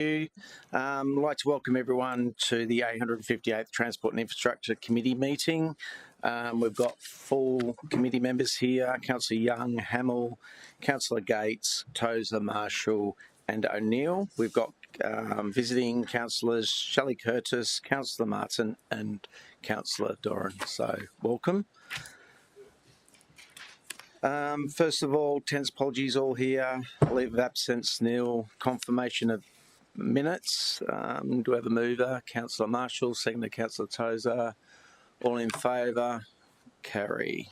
I'd like to welcome everyone to the 858th Transport and Infrastructure Committee meeting. We've got full committee members here: Councillor Young, Hamill, Councillor Gates, Tozer, Marshall and O'Neill. We've got visiting councillors Shelley Curtis, Councillor Martin and Councillor Doran. So welcome. First of all, tense apologies all here. Leave of absence nil. Confirmation of minutes. Do we have a mover? Councillor Marshall, second to Councillor Tozer. All in favour? Carry.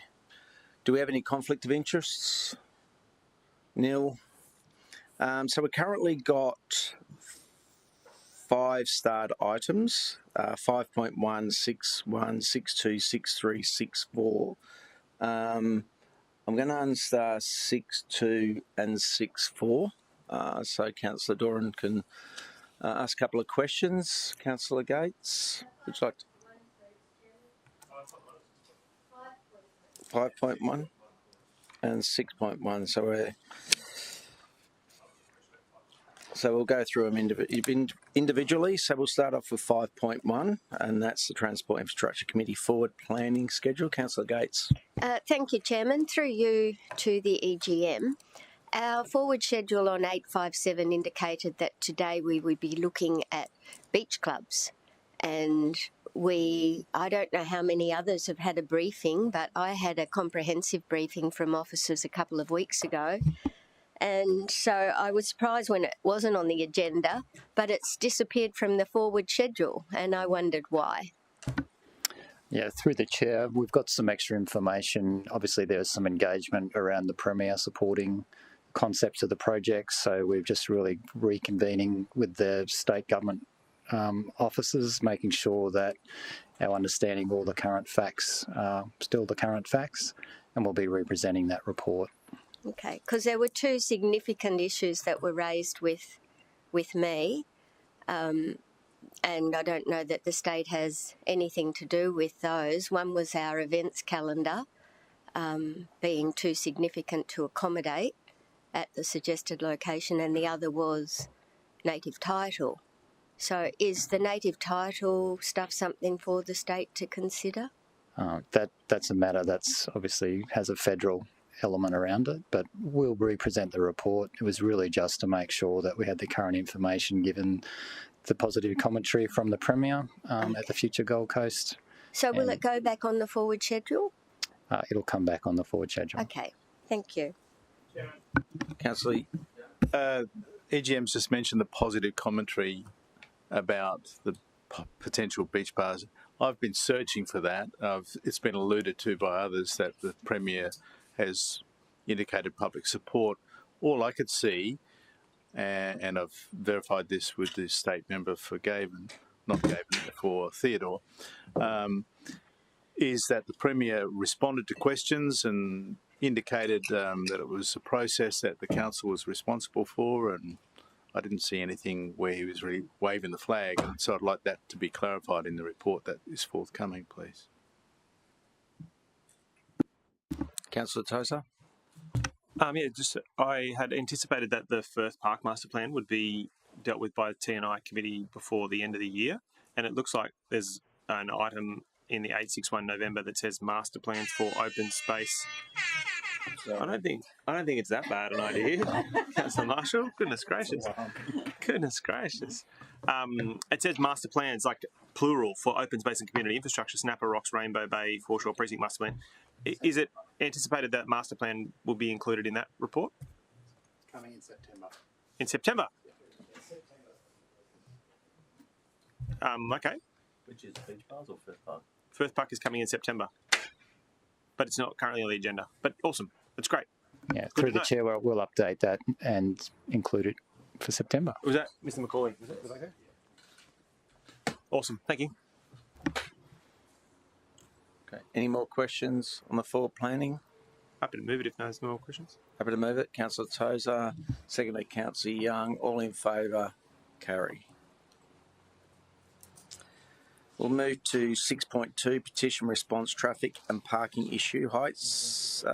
Do we have any conflict of interests? Nil. So we've currently got 5 starred items, 5.1, 6.1, 6.2, 6.3, 6.4. I'm going to unstar 6.2 and 6.4, so Councillor Doran can ask a couple of questions. Councillor Gates, would you like to? 5.1 and 6.1, so we'll go through them individually. So we'll start off with 5.1, and that's the Transport Infrastructure Committee forward planning schedule. Councillor Gates. Thank you, Chairman. Through you to the EGM. Our forward schedule on 857 indicated that today we would be looking at beach clubs, and I don't know how many others have had a briefing, but I had a comprehensive briefing from officers a couple of weeks ago. And so I was surprised when it wasn't on the agenda, but it's disappeared from the forward schedule, and I wondered why. Yeah, through the chair, we've got some extra information. Obviously, there's some engagement around the Premier supporting concepts of the project, so we're just really reconvening with the state government officers, making sure that our understanding of all the current facts are still the current facts, and we'll be representing that report. Okay, because there were 2 significant issues that were raised with me, and I don't know that the state has anything to do with those. One was our events calendar being too significant to accommodate at the suggested location, and the other was native title. So is the native title stuff something for the state to consider? That's a matter that's obviously has a federal element around it, but we'll represent the report. It was really just to make sure that we had the current information given the positive commentary from the Premier at the future Gold Coast. So will it go back on the forward schedule? It'll come back on the forward schedule. Okay, thank you. Councillor. EGM's just mentioned the positive commentary about the potential beach bars. I've been searching for that. It's been alluded to by others that the Premier has indicated public support. All I could see, and I've verified this with the state member for for Theodore, is that the Premier responded to questions and indicated that it was a process that the council was responsible for, and I didn't see anything where he was really waving the flag, and so I'd like that to be clarified in the report that is forthcoming, please. Councillor Tozer. I had anticipated that the Firth Park Master Plan would be dealt with by the T&I committee before the end of the year, and it looks like there's an item in the 861 November that says master plans for open space. I don't think it's that bad an idea, Councillor Marshall. Goodness gracious. Goodness gracious. It says master plans, like plural, for open space and community infrastructure, Snapper Rocks, Rainbow Bay, Foreshore Precinct Master Plan. Is it anticipated that master plan will be included in that report? Coming in September. In September? Okay. Which is Beach Bars or Firth Park? Firth Park is coming in September, but it's not currently on the agenda. But awesome. That's great. Yeah, through the chair, we'll update that and include it for September. Was that Mr. McCauley? Was that okay? Awesome. Thank you. Okay. Any more questions on the forward planning? Happy to move it if there's no more questions. Happy to move it. Councillor Tozer, secondly Councillor Young. All in favour? Carry. We'll move to 6.2, Petition Response, Traffic and Parking Issue, Heights,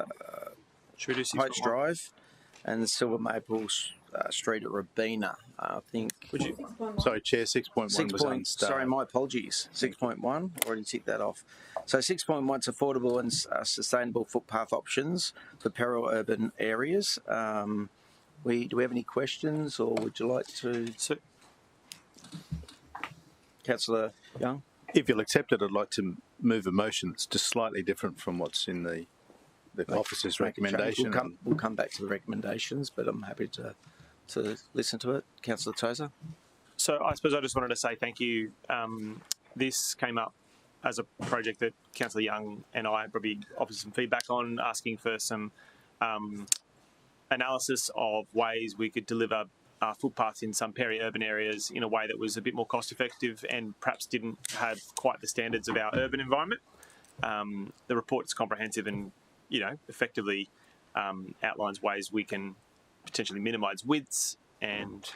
Should we do Heights Drive and Silvermaple street at Robina. I think. Would you? Sorry, Chair. 6.1 was on start. Sorry, my apologies. 6.1. Already ticked that off. So 6.1 is affordable and sustainable footpath options for peri-urban areas. Do we have any questions, or would you like to? So, Councillor Young? If you'll accept it, I'd like to move a motion that's just slightly different from what's in the officer's recommendation. We'll come back to the recommendations, but I'm happy to listen to it. Councillor Tozer? So I suppose I just wanted to say thank you. This came up as a project that Councillor Young and I probably offered some feedback on, asking for some analysis of ways we could deliver footpaths in some peri-urban areas in a way that was a bit more cost-effective and perhaps didn't have quite the standards of our urban environment. The report is comprehensive and, effectively outlines ways we can potentially minimise widths and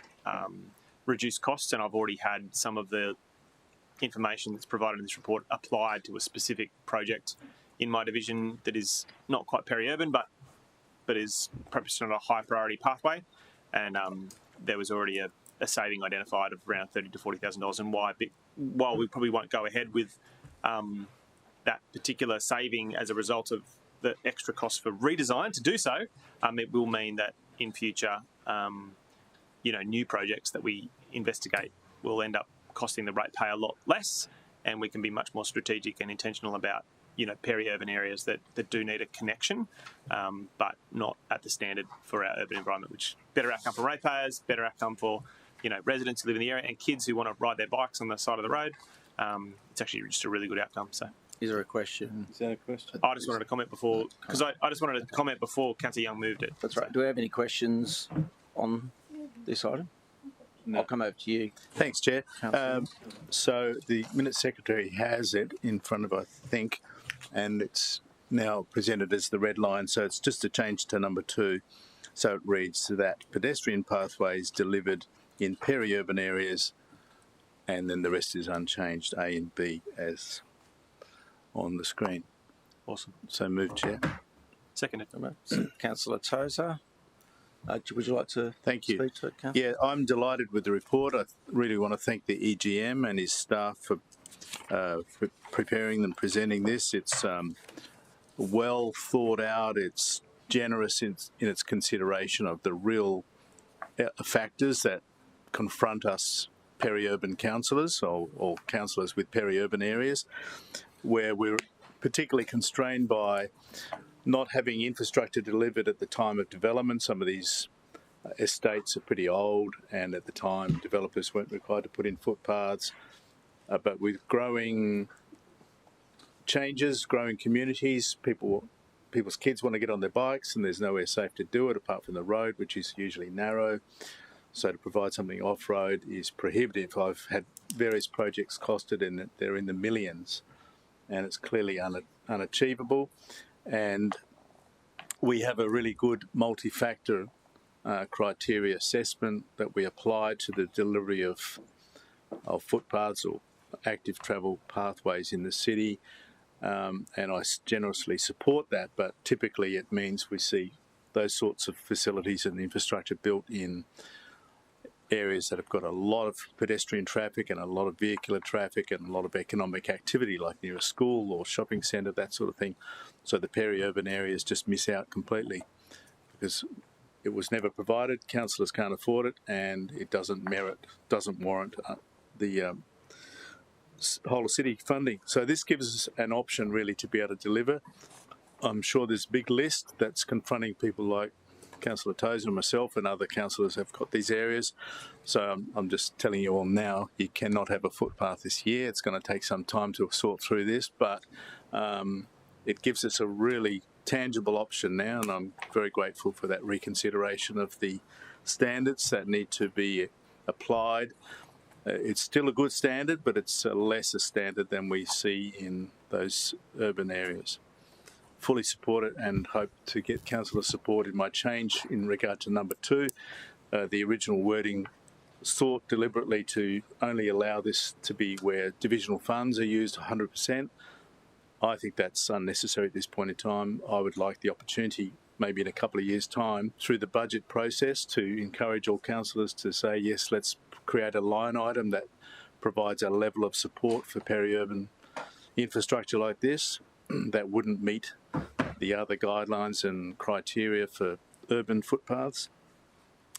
reduce costs. And I've already had some of the information that's provided in this report applied to a specific project in my division that is not quite peri-urban, but is perhaps on a high priority pathway. And there was already a saving identified of around $30,000 to $40,000. And while we probably won't go ahead with that particular saving as a result of the extra cost for redesign to do so, it will mean that in future, new projects that we investigate will end up costing the ratepayer a lot less, and we can be much more strategic and intentional about peri-urban areas that do need a connection, but not at the standard for our urban environment, which better outcome for ratepayers, better outcome for residents who live in the area and kids who want to ride their bikes on the side of the road. It's actually just a really good outcome. So, is there a question? Is there a question? I just wanted to comment before, because I just wanted to comment before Councillor Young moved it. That's right. Do we have any questions on this item? No. I'll come over to you. Thanks, Chair. So the Minutes Secretary has it in front of, I think, and it's now presented as the red line, so it's just a change to number 2. So it reads that pedestrian pathways delivered in peri-urban areas, and then the rest is unchanged, A and B, as on the screen. Awesome. So move, Chair. Seconded. Councillor Tozer, would you like to speak to it, Councillor? Yeah, I'm delighted with the report. I really want to thank the EGM and his staff for preparing and presenting this. It's well thought out. It's generous in its consideration of the real factors that confront us peri-urban councillors or councillors with peri-urban areas, where we're particularly constrained by not having infrastructure delivered at the time of development. Some of these estates are pretty old, and at the time developers weren't required to put in footpaths. But with growing changes, growing communities, people's kids want to get on their bikes and there's nowhere safe to do it apart from the road, which is usually narrow. So to provide something off-road is prohibitive. I've had various projects costed and they're in the millions, and it's clearly unachievable. And we have a really good multi-factor criteria assessment that we apply to the delivery of footpaths or active travel pathways in the city, and I generously support that, but typically it means we see those sorts of facilities and infrastructure built in areas that have got a lot of pedestrian traffic and a lot of vehicular traffic and a lot of economic activity, like near a school or shopping centre, that sort of thing. So the peri-urban areas just miss out completely because it was never provided, councillors can't afford it, and it doesn't warrant the whole of city funding. So this gives us an option really to be able to deliver. I'm sure there's a big list that's confronting people like Councillor Tozer and myself, and other councillors have got these areas. So I'm just telling you all now, you cannot have a footpath this year. It's going to take some time to sort through this, but it gives us a really tangible option now, and I'm very grateful for that reconsideration of the standards that need to be applied. It's still a good standard, but it's a lesser standard than we see in those urban areas. Fully support it and hope to get councillor support in my change in regard to number 2. The original wording sought deliberately to only allow this to be where divisional funds are used 100%. I think that's unnecessary at this point in time. I would like the opportunity maybe in a couple of years' time, through the budget process to encourage all councillors to say, yes, let's create a line item that provides a level of support for peri-urban infrastructure like this that wouldn't meet the other guidelines and criteria for urban footpaths.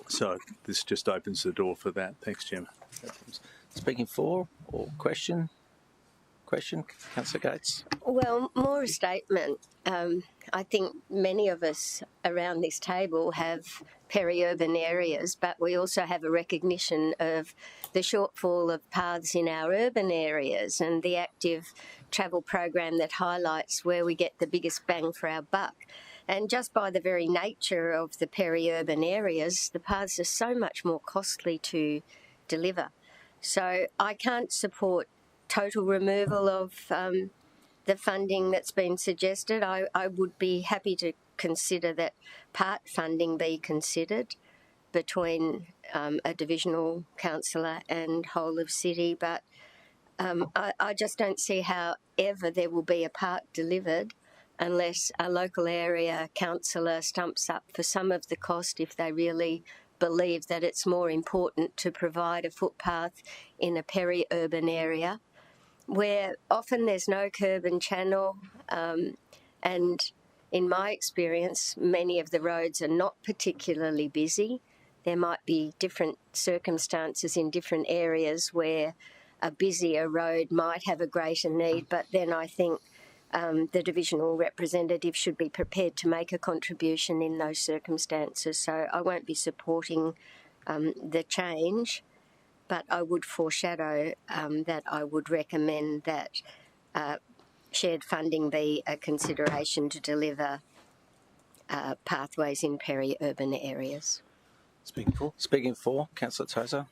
So this just opens the door for that. Thanks, Chairman. Speaking for or question? Councillor Gates. Well, more a statement. I think many of us around this table have peri-urban areas, but we also have a recognition of the shortfall of paths in our urban areas and the active travel program that highlights where we get the biggest bang for our buck. And just by the very nature of the peri-urban areas, the paths are so much more costly to deliver. So I can't support total removal of the funding that's been suggested. I would be happy to consider that part funding be considered between a divisional councillor and whole of city, but I just don't see how ever there will be a park delivered unless a local area councillor stumps up for some of the cost if they really believe that it's more important to provide a footpath in a peri-urban area where often there's no curb and channel, and in my experience, many of the roads are not particularly busy. There might be different circumstances in different areas where a busier road might have a greater need, but then I think the divisional representative should be prepared to make a contribution in those circumstances. So I won't be supporting the change, but I would foreshadow that I would recommend that shared funding be a consideration to deliver pathways in peri-urban areas. Speaking for, Councillor Tozer.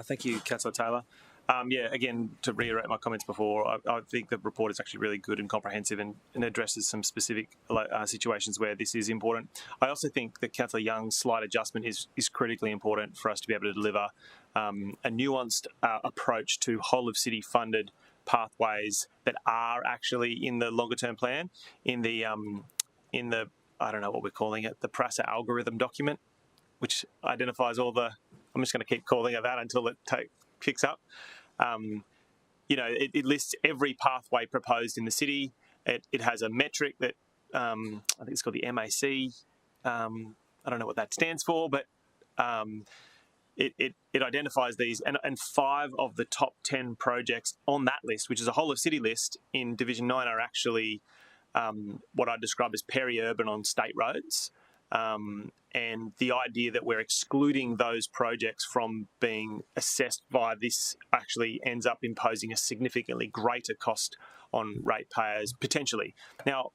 Thank you, Councillor Taylor. Again, to reiterate my comments before, I think the report is actually really good and comprehensive and addresses some specific situations where this is important. I also think that Councillor Young's slight adjustment is critically important for us to be able to deliver a nuanced approach to whole of city funded pathways that are actually in the longer term plan, in the I don't know what we're calling it, the PRASA algorithm document, which identifies all the, I'm just going to keep calling it that until it picks up. It lists every pathway proposed in the city. It has a metric that I think it's called the MAC. I don't know what that stands for, but it identifies these, and 5 of the top 10 projects on that list, which is a whole of city list in Division 9, are actually what I describe as peri-urban on state roads. And the idea that we're excluding those projects from being assessed via this actually ends up imposing a significantly greater cost on ratepayers, potentially. Now,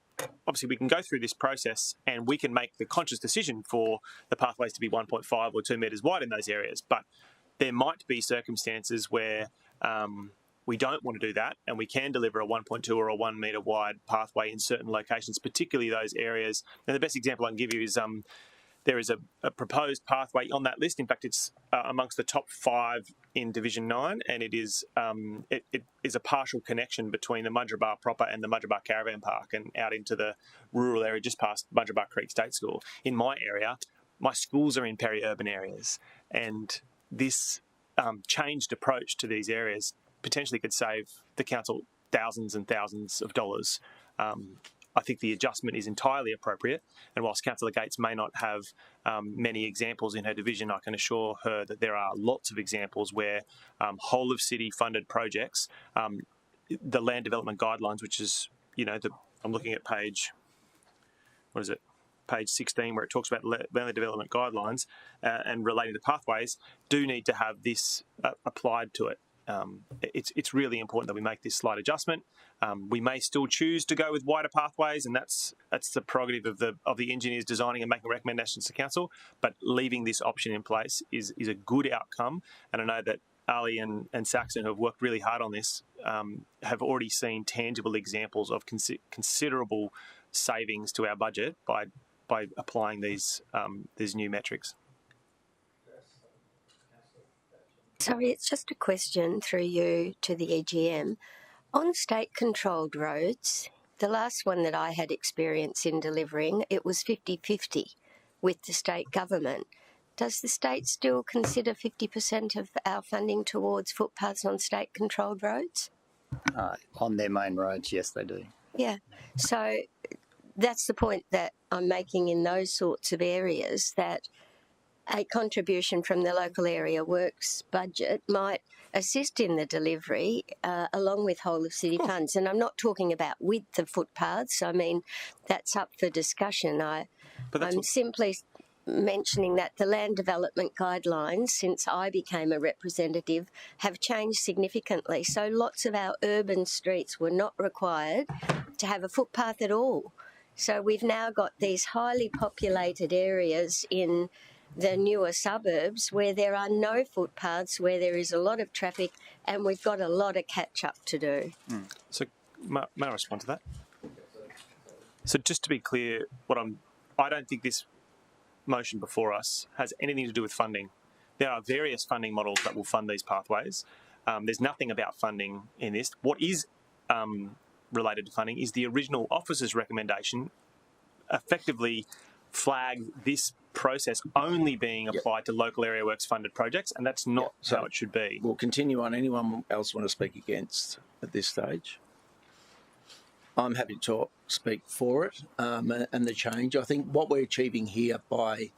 obviously, we can go through this process and we can make the conscious decision for the pathways to be 1.5 or 2 metres wide in those areas, but there might be circumstances where we don't want to do that, and we can deliver a 1.2 or a 1 metre wide pathway in certain locations, particularly those areas. And the best example I can give you is there is a proposed pathway on that list. In fact, it's amongst the top 5 in Division 9, and it is a partial connection between the Mudgeeraba proper and the Mudgeeraba Caravan Park and out into the rural area just past Mudgeeraba Creek State School. In my area, my schools are in peri-urban areas, and this changed approach to these areas potentially could save the council thousands and thousands of dollars. I think the adjustment is entirely appropriate, and whilst Councillor Gates may not have many examples in her division, I can assure her that there are lots of examples where whole of city funded projects, the land development guidelines, which is, I'm looking at page 16, where it talks about land development guidelines and relating to pathways, do need to have this applied to it. It's really important that we make this slight adjustment. We may still choose to go with wider pathways, and that's the prerogative of the engineers designing and making recommendations to council. But leaving this option in place is a good outcome, and I know that Ali and Saxon, who have worked really hard on this, have already seen tangible examples of considerable savings to our budget by applying these new metrics. Sorry, it's just a question through you to the EGM. On state-controlled roads, the last one that I had experience in delivering, it was 50-50 with the state government. Does the state still consider 50% of our funding towards footpaths on state-controlled roads? On their main roads, yes, they do. Yeah. So that's the point that I'm making in those sorts of areas, that a contribution from the local area works budget might assist in the delivery along with whole of city funds. And I'm not talking about width of footpaths. I mean, that's up for discussion. I'm simply mentioning that the land development guidelines, since I became a representative, have changed significantly. So lots of our urban streets were not required to have a footpath at all. So we've now got these highly populated areas in the newer suburbs where there are no footpaths, where there is a lot of traffic, and we've got a lot of catch-up to do. So may I respond to that? So just to be clear, I don't think this motion before us has anything to do with funding. There are various funding models that will fund these pathways. There's nothing about funding in this. What is related to funding is the original officer's recommendation effectively flag this process only being applied to local area works funded projects, and that's not how it should be. We'll continue on. Anyone else want to speak against at this stage? I'm happy to speak for it and the change. I think what we're achieving here by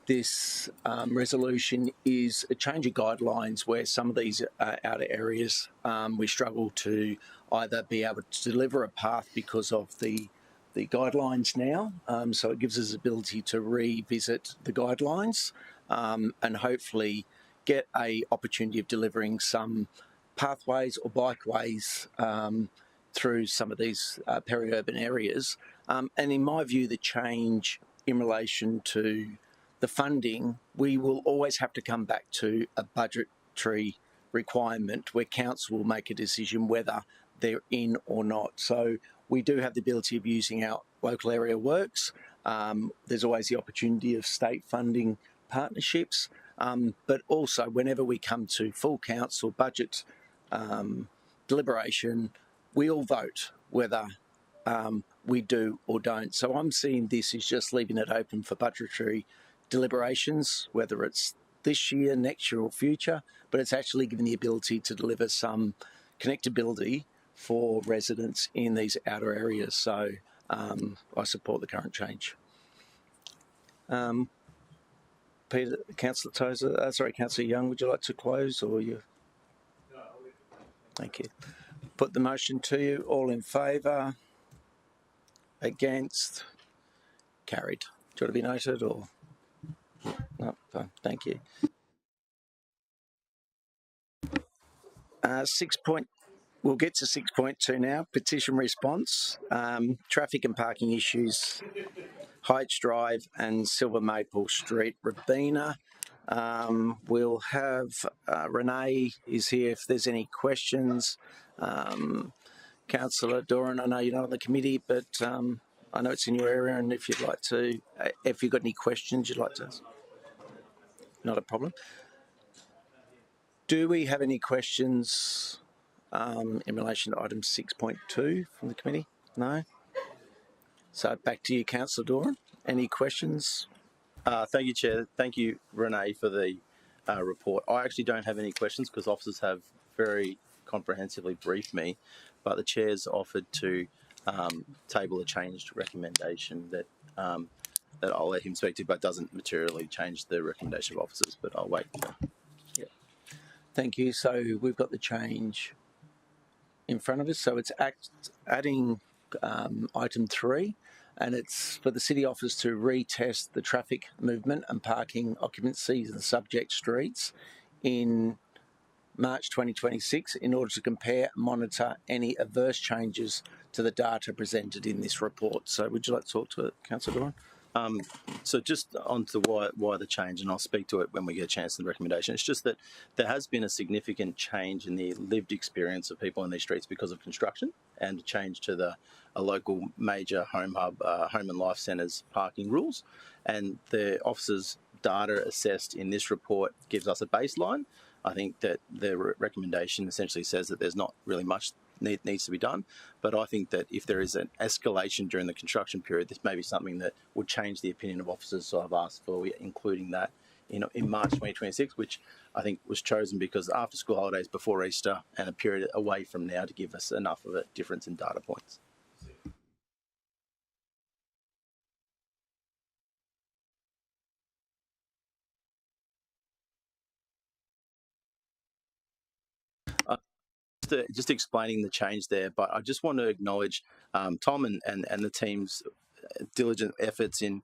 this resolution is a change of guidelines where some of these outer areas we struggle to either be able to deliver a path because of the guidelines now, so it gives us the ability to revisit the guidelines and hopefully get a opportunity of delivering some pathways or bikeways through some of these peri-urban areas. And in my view, the change in relation to the funding, we will always have to come back to a budgetary requirement where council will make a decision whether they're in or not. So we do have the ability of using our local area works. There's always the opportunity of state funding partnerships, but also whenever we come to full council budget deliberation, we all vote whether we do or don't. So I'm seeing this as just leaving it open for budgetary deliberations, whether it's this year, next year or future, but it's actually giving the ability to deliver some connectability for residents in these outer areas. So I support the current change. Peter, Councillor Tozer, Councillor Young, would you like to close or you? No, thank you. Put the motion to you. All in favour? Against? Carried. Do you want to be noted or? No, fine. Thank you. 6 point. We'll get to 6.2 now. Petition response. Traffic and parking issues. Heights Drive and Silvermaple Street, Robina. We'll have Renee is here if there's any questions. Councillor Doran, I know you're not on the committee, but I know it's in your area, and if you'd like to, if you've got any questions you'd like to ask. Not a problem. Do we have any questions in relation to item 6.2 from the committee? No? So back to you, Councillor Doran. Any questions? Thank you, Chair. Thank you, Renee, for the report. I actually don't have any questions because officers have very comprehensively briefed me, but the Chair's offered to table a changed recommendation that that I'll let him speak to, but doesn't materially change the recommendation of officers, but I'll wait. Yeah. Thank you. So we've got the change in front of us. So it's adding item 3, and it's for the City Office to retest the traffic movement and parking occupancies in the subject streets in March 2026 in order to compare and monitor any adverse changes to the data presented in this report. So would you like to talk to it, Councillor Doran? So just on to why the change, and I'll speak to it when we get a chance in the recommendation. It's just that there has been a significant change in the lived experience of people in these streets because of construction and a change to a local major home hub, home and life centres parking rules. And the officers' data assessed in this report gives us a baseline. I think that the recommendation essentially says that there's not really much needs to be done. But I think that if there is an escalation during the construction period, this may be something that would change the opinion of officers. So I've asked for including that in March 2026, which I think was chosen because after school holidays, before Easter, and a period away from now to give us enough of a difference in data points. Just explaining the change there, but I just want to acknowledge Tom and the team's diligent efforts in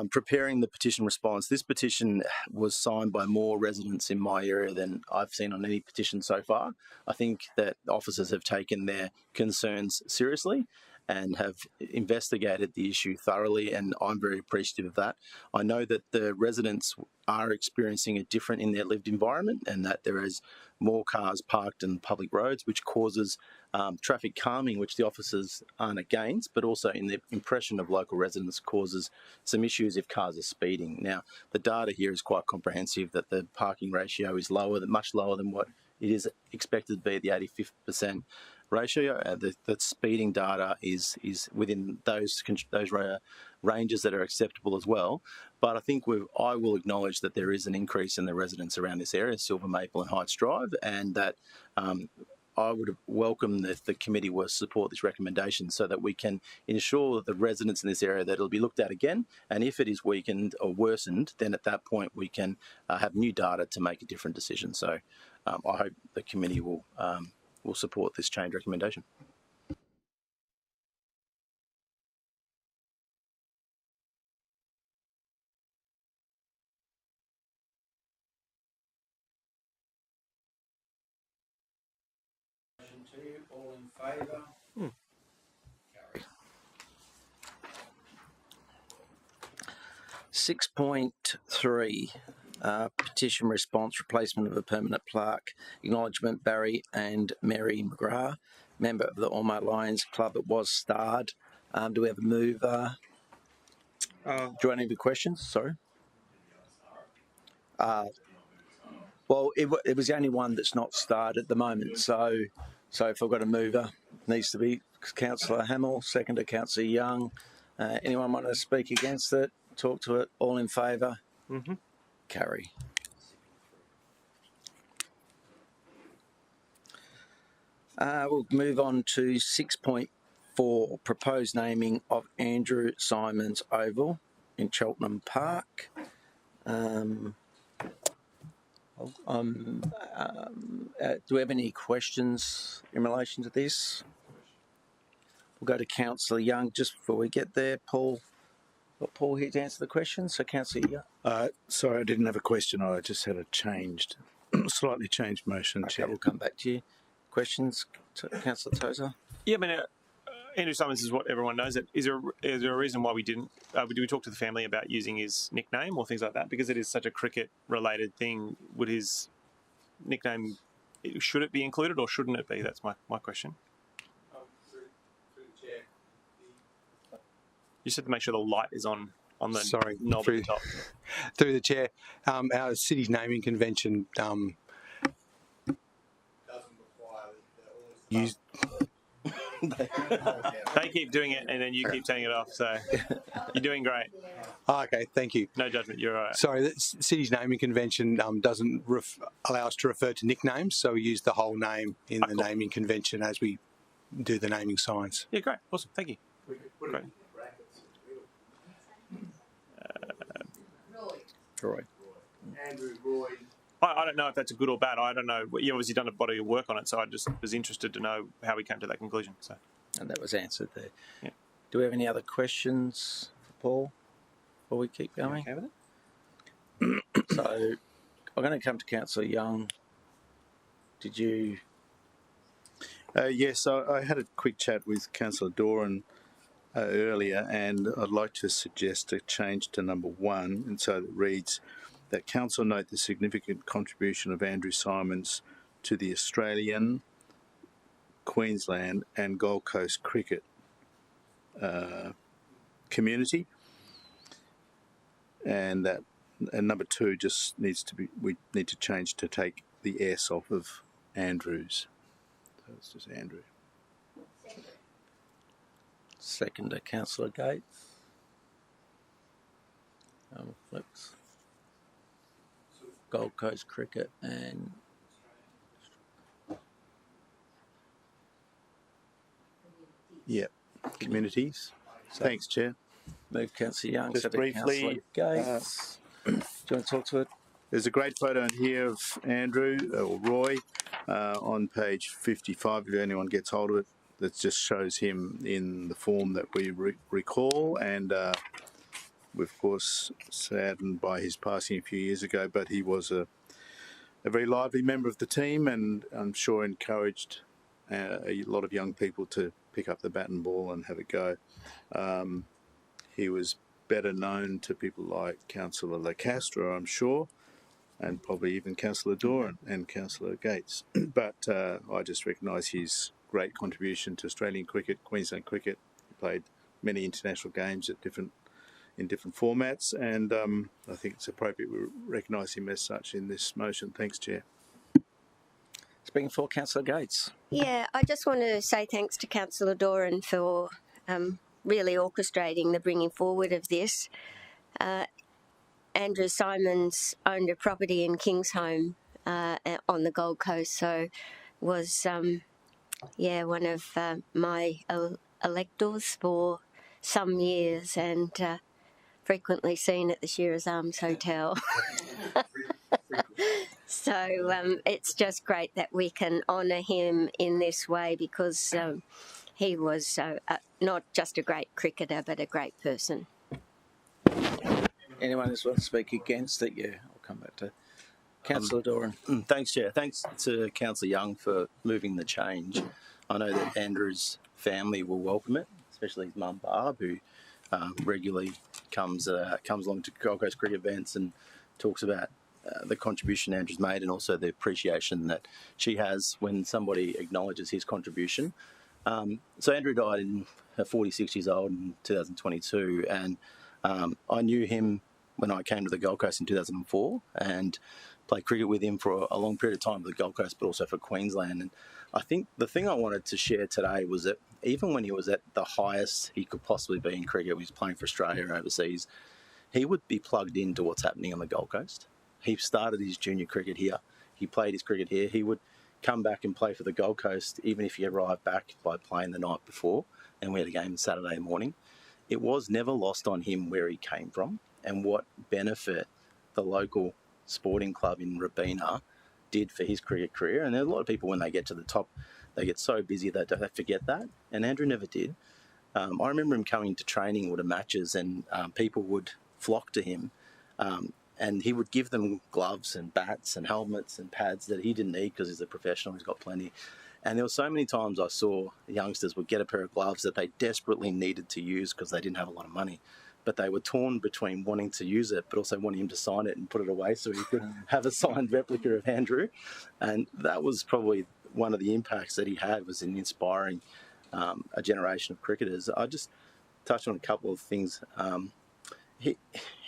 preparing the petition response. This petition was signed by more residents in my area than I've seen on any petition so far. I think that officers have taken their concerns seriously and have investigated the issue thoroughly, and I'm very appreciative of that. I know that the residents are experiencing a different in their lived environment, and that there is more cars parked in public roads, which causes traffic calming, which the officers aren't against, but also in the impression of local residents causes some issues if cars are speeding. Now, the data here is quite comprehensive that the parking ratio is much lower than what it is expected to be at the 85th percent ratio. The speeding data is within those ranges that are acceptable as well. But I think I will acknowledge that there is an increase in the residents around this area, Silvermaple and Heights Drive, and that I would welcome if the committee were to support this recommendation so that we can ensure that the residents in this area that it'll be looked at again, and if it is weakened or worsened, then at that point we can have new data to make a different decision. So I hope the committee will support this change recommendation. All in favour? Carry. 6.3 petition response, replacement of a permanent plaque. Acknowledgement, Barry and Mary McGrath, member of the Ormeau Lions Club. It was starred. Do we have a mover? Do you want any of the questions? Sorry. Well, it was the only one that's not starred at the moment. So if I've got a mover, it needs to be Councillor Hamill, seconder Councillor Young. Anyone want to speak against it? Talk to it. All in favour? Mm-hmm. Carry. We'll move on to 6.4, proposed naming of Andrew Symonds Oval in Cheltenham Park. Do we have any questions in relation to this? We'll go to Councillor Young just before we get there. Paul, got Paul here to answer the question. So Councillor Young. Sorry, I didn't have a question. I just had a slightly changed motion, Okay, Chair. we'll come back to you. Questions, Councillor Tozer? Yeah, I mean, Andrew Symonds is what everyone knows. Is there a reason why we didn't? Did we talk to the family about using his nickname or things like that? Because it is such a cricket-related thing. Would his nickname, should it be included or shouldn't it be? That's my question. Through the chair. You just have to make sure the light is on the knob at the top. Through the chair, our city's naming convention doesn't require use. They keep doing it, and then you keep turning it off. So you're doing great. Oh, okay, thank you. No judgment. You're all right. Sorry, the city's naming convention doesn't allow us to refer to nicknames, so we use the whole name in the naming convention as we do the naming signs. Yeah, great, awesome, thank you. Great. Roy. Andrew, Roy. I don't know if that's a good or bad. I don't know. You obviously done a body of work on it, so I just was interested to know how we came to that conclusion. So, and that was answered there. Yeah. Do we have any other questions for Paul before we keep going? Okay with it? So I'm going to come to Councillor Young. Did you? Yes, I had a quick chat with Councillor Doran earlier, and I'd like to suggest a change to number 1, and so it reads that Council note the significant contribution of Andrew Symonds to the Australian, Queensland and Gold Coast cricket community, and that number 2 just needs to be, we need to change to take the S off of Andrews. So it's just Andrew. Seconder, Councillor Gates. Flips. Gold Coast Cricket and communities. Thanks, Chair. move Councillor Young. Just briefly, Gates. Do you want to talk to it? There's a great photo in here of Andrew or Roy on page 55, if anyone gets hold of it, that just shows him in the form that we recall, and we're of course saddened by his passing a few years ago, but he was a very lively member of the team, and I'm sure encouraged a lot of young people to pick up the bat and ball and have a go. He was better known to people like Councillor Lacastre, I'm sure, and probably even Councillor Doran and Councillor Gates. But I just recognise his great contribution to Australian cricket, Queensland cricket. He played many international games at in different formats, and I think it's appropriate we recognise him as such in this motion. Thanks, Chair. Speaking for Councillor Gates. Yeah, I just want to say thanks to Councillor Doran for really orchestrating the bringing forward of this. Andrew Symonds owned a property in Kingsholm on the Gold Coast, so was one of my electors for some years, and frequently seen at the Shearers Arms Hotel. So it's just great that we can honour him in this way, because he was not just a great cricketer but a great person. Anyone who wants to speak against it? Yeah, I'll come back to Councillor Doran. Thanks, Chair. Thanks to Councillor Young for moving the change. I know that Andrew's family will welcome it, especially his mum Barb, who regularly comes along to Gold Coast cricket events and talks about the contribution Andrew's made, and also the appreciation that she has when somebody acknowledges his contribution. So Andrew died at 46 years old in 2022, and I knew him when I came to the Gold Coast in 2004 and played cricket with him for a long period of time for the Gold Coast, but also for Queensland. And I think the thing I wanted to share today was that even when he was at the highest he could possibly be in cricket, he was playing for Australia and overseas, he would be plugged into what's happening on the Gold Coast. He started his junior cricket here. He played his cricket here. He would come back and play for the Gold Coast, even if he arrived back by playing the night before, and we had a game Saturday morning. It was never lost on him where he came from and what benefit the local sporting club in Robina did for his cricket career. And there are a lot of people, when they get to the top, they get so busy that they forget that. And Andrew never did. I remember him coming to training or to matches, and people would flock to him. And he would give them gloves and bats and helmets and pads that he didn't need because he's a professional, he's got plenty. And there were so many times I saw youngsters would get a pair of gloves that they desperately needed to use because they didn't have a lot of money. But they were torn between wanting to use it but also wanting him to sign it and put it away so he could have a signed replica of Andrew. And that was probably one of the impacts that he had, was in inspiring a generation of cricketers. I just touched on a couple of things.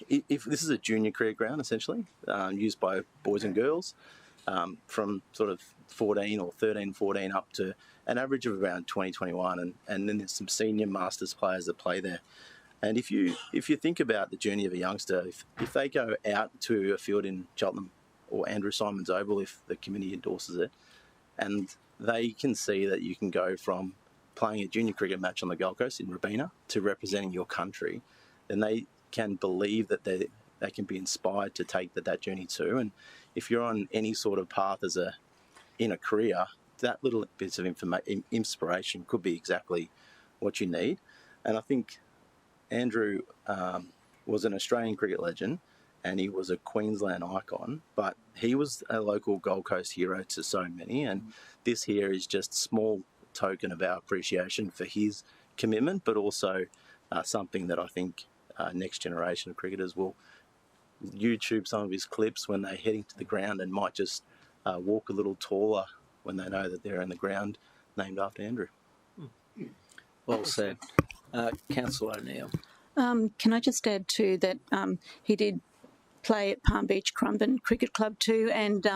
If this is a junior cricket ground, essentially, used by boys and girls from sort of 14 or 13, 14 up to an average of around 20, 21, and then there's some senior masters players that play there. And if you think about the journey of a youngster, if they go out to a field in Cheltenham or Andrew Symonds Oval, if the committee endorses it, and they can see that you can go from playing a junior cricket match on the Gold Coast in Robina to representing your country, then they can believe that they can be inspired to take that journey too. And if you're on any sort of path in a career, that little bits of inspiration could be exactly what you need. And I think Andrew was an Australian cricket legend, and he was a Queensland icon, but he was a local Gold Coast hero to so many. And this here is just a small token of our appreciation for his commitment, but also something that I think next generation of cricketers will YouTube some of his clips when they're heading to the ground, and might just walk a little taller when they know that they're in the ground named after Andrew. Well said. Councillor O'Neill. Can I just add too that he did play at Palm Beach Currumbin Cricket Club too, and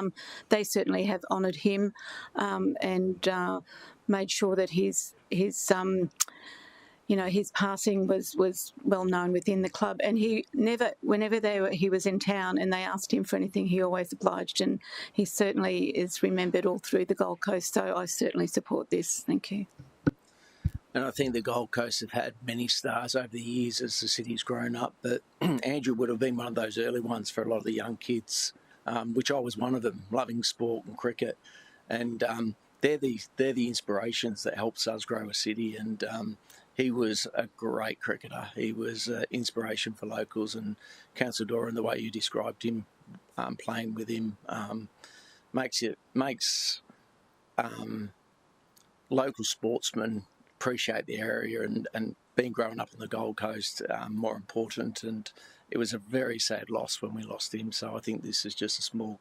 they certainly have honoured him and made sure that his his passing was well known within the club, and he never, whenever he was in town and they asked him for anything, he always obliged, and he certainly is remembered all through the Gold Coast. So I certainly support this. Thank you. And I think the Gold Coast have had many stars over the years as the city's grown up, but Andrew would have been one of those early ones for a lot of the young kids, which I was one of them, loving sport and cricket. And they're the inspirations that helps us grow a city. And he was a great cricketer. He was an inspiration for locals. And Councillor Doran, the way you described him, playing with him, makes local sportsmen appreciate the area, and being grown up on the Gold Coast more important. And it was a very sad loss when we lost him. So I think this is just a small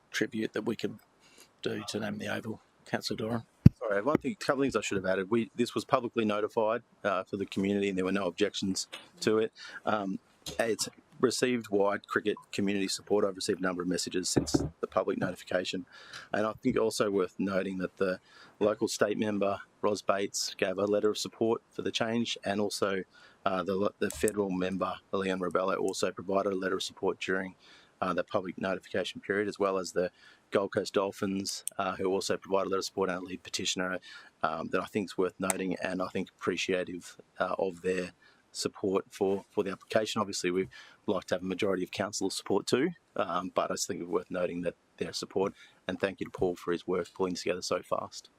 tribute that we can do to name the Oval. Councillor Doran. Sorry, a couple of things I should have added. This was publicly notified for the community, and there were no objections to it. It's received wide cricket community support. I've received a number of messages since the public notification, and I think also worth noting that the local state member Ros Bates gave a letter of support for the change, and also the federal member Leon Rebello also provided a letter of support during the public notification period, as well as the Gold Coast Dolphins, who also provided a letter of support, and a lead petitioner that I think is worth noting, and I think appreciative of their support for the application. Obviously, we'd like to have a majority of council support too, but I just think it's worth noting that their support, and thank you to Paul for his work pulling together so fast.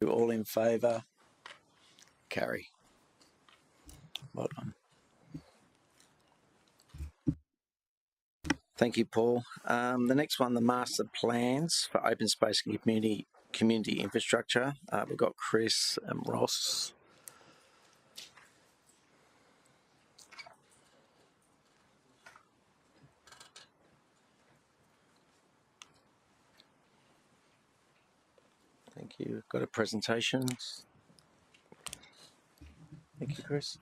All in favour? Carry. Well done. Thank you, Paul. The next one, the master plans for open space and community infrastructure. We've got Chris and Ross. Thank you. Got a presentation. Thank you, Chris.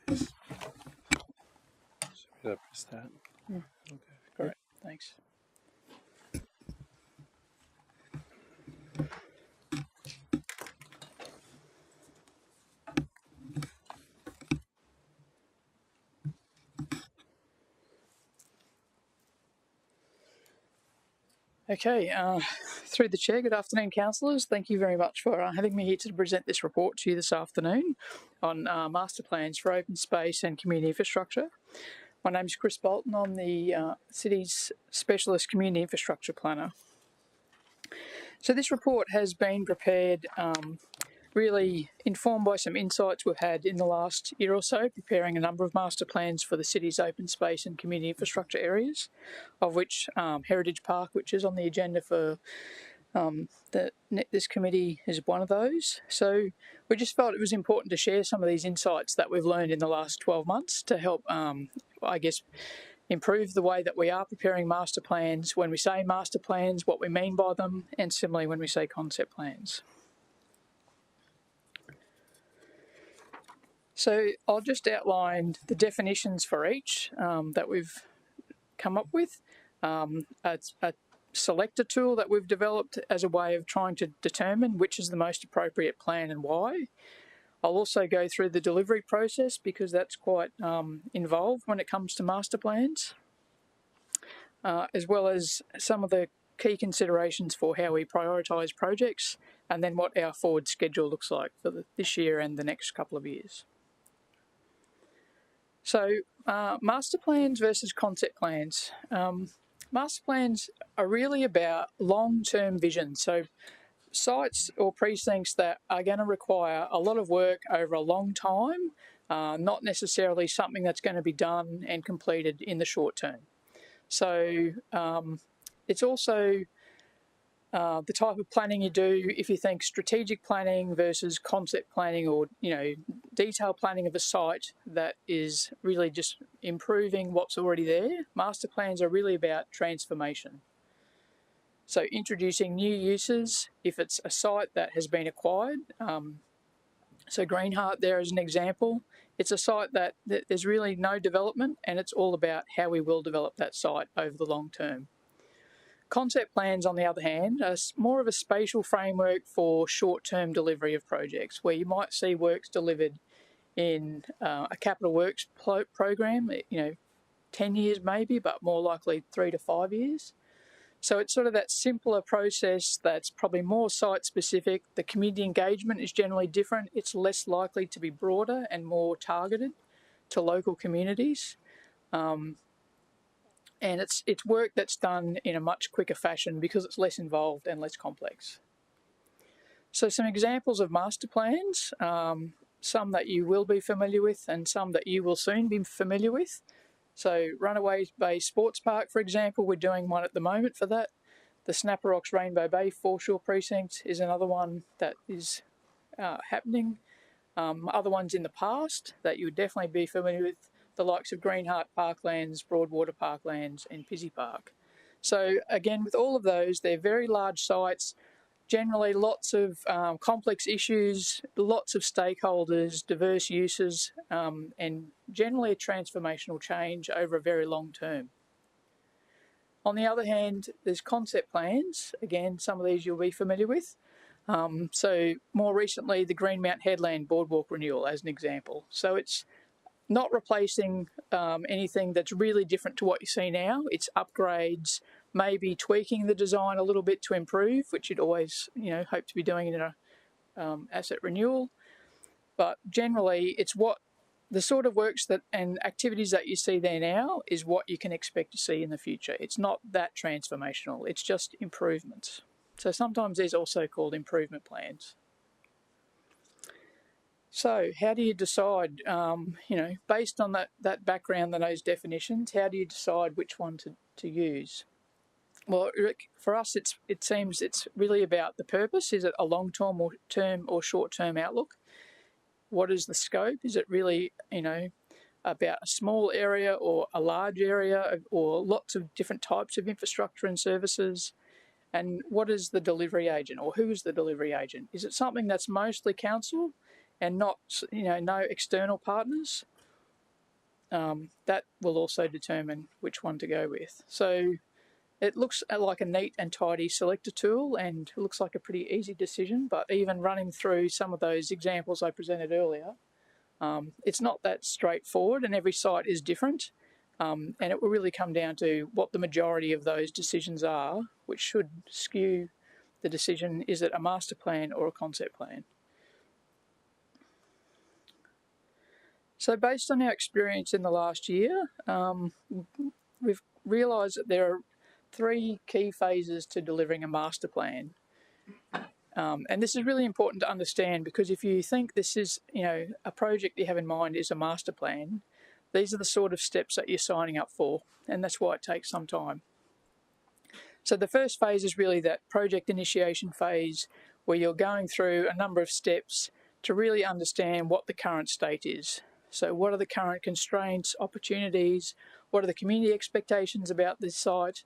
Should I press that? Yeah. Okay, great. Thanks. Okay, through the chair, good afternoon, councillors. Thank you very much for having me here to present this report to you this afternoon on master plans for open space and community infrastructure. My name is Chris Bolton. I'm the city's specialist community infrastructure planner. So this report has been prepared really informed by some insights we've had in the last year or so, preparing a number of master plans for the city's open space and community infrastructure areas, of which Heritage Park, which is on the agenda for this committee, is one of those. So we just felt it was important to share some of these insights that we've learned in the last 12 months to help, I guess, improve the way that we are preparing master plans. When we say master plans, what we mean by them, and similarly when we say concept plans. So I'll just outline the definitions for each that we've come up with. It's a selector tool that we've developed as a way of trying to determine which is the most appropriate plan and why. I'll also go through the delivery process because that's quite involved when it comes to master plans, as well as some of the key considerations for how we prioritise projects, and then what our forward schedule looks like for this year and the next couple of years. So, master plans versus concept plans. Master plans are really about long-term vision. So, sites or precincts that are going to require a lot of work over a long time, not necessarily something that's going to be done and completed in the short term. So, it's also the type of planning you do. If you think strategic planning versus concept planning, or detailed planning of a site that is really just improving what's already there, master plans are really about transformation. So introducing new uses, if it's a site that has been acquired, So Greenheart there is an example. It's a site that there's really no development, and it's all about how we will develop that site over the long term. Concept plans, on the other hand, are more of a spatial framework for short-term delivery of projects, where you might see works delivered in a capital works program, 10 years maybe, but more likely 3 to 5 years. So it's sort of that simpler process that's probably more site-specific. The community engagement is generally different. It's less likely to be broader and more targeted to local communities. And it's work that's done in a much quicker fashion because it's less involved and less complex. So some examples of master plans, some that you will be familiar with and some that you will soon be familiar with. So Runaway Bay Sports Park, for example, we're doing one at the moment for that. The Snapper Rocks Rainbow Bay Foreshore Precinct is another one that is happening. Other ones in the past that you would definitely be familiar with, the likes of Greenheart Parklands, Broadwater Parklands and Pizzey Park. So again, with all of those, they're very large sites, generally lots of complex issues, lots of stakeholders, diverse uses, and generally a transformational change over a very long term. On the other hand, there's concept plans. Again, some of these you'll be familiar with. So more recently, the Greenmount Headland Boardwalk Renewal as an example. So it's not replacing anything that's really different to what you see now. It's upgrades, maybe tweaking the design a little bit to improve, which you'd always hope to be doing in an asset renewal. But generally, it's what the sort of works that and activities that you see there now is what you can expect to see in the future. It's not that transformational. It's just improvements. So sometimes these are also called improvement plans. So how do you decide, based on that background and those definitions, how do you decide which one to use? Well, for us, it seems it's really about the purpose. Is it a long-term or short-term outlook? What is the scope? Is it really, about a small area or a large area or lots of different types of infrastructure and services? And what is the delivery agent, or who is the delivery agent? Is it something that's mostly council and not, no external partners? That will also determine which one to go with. So it looks like a neat and tidy selector tool and looks like a pretty easy decision, but even running through some of those examples I presented earlier, it's not that straightforward, and every site is different. And it will really come down to what the majority of those decisions are, which should skew the decision, is it a master plan or a concept plan? So based on our experience in the last year, we've realised that there are 3 key phases to delivering a master plan. And this is really important to understand, because if you think this is, a project you have in mind is a master plan, these are the sort of steps that you're signing up for, and that's why it takes some time. So the first phase is really that project initiation phase, where you're going through a number of steps to really understand what the current state is. So what are the current constraints, opportunities? What are the community expectations about this site?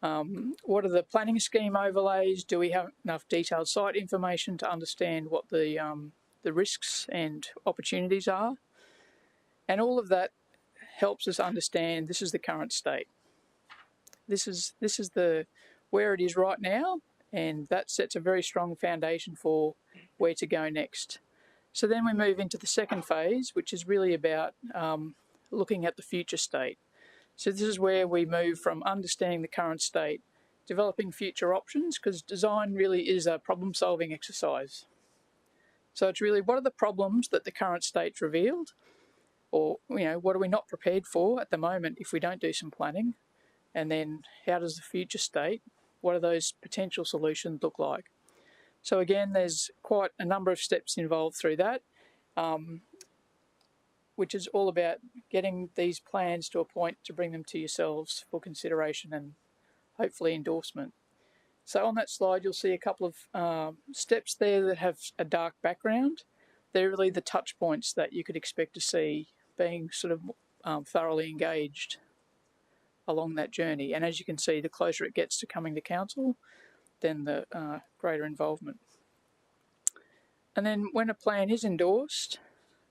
What are the planning scheme overlays? Do we have enough detailed site information to understand what the risks and opportunities are? And all of that helps us understand this is the current state. This is where it is right now, and that sets a very strong foundation for where to go next. So then we move into the second phase, which is really about looking at the future state. So this is where we move from understanding the current state, developing future options, because design really is a problem-solving exercise. So it's really, what are the problems that the current state's revealed? Or, what are we not prepared for at the moment if we don't do some planning? And then how does the future state, what do those potential solutions look like? So again, there's quite a number of steps involved through that, which is all about getting these plans to a point to bring them to yourselves for consideration and hopefully endorsement. So on that slide, you'll see a couple of steps there that have a dark background. They're really the touch points that you could expect to see being sort of thoroughly engaged along that journey. And as you can see, the closer it gets to coming to council, then the greater involvement. And then when a plan is endorsed,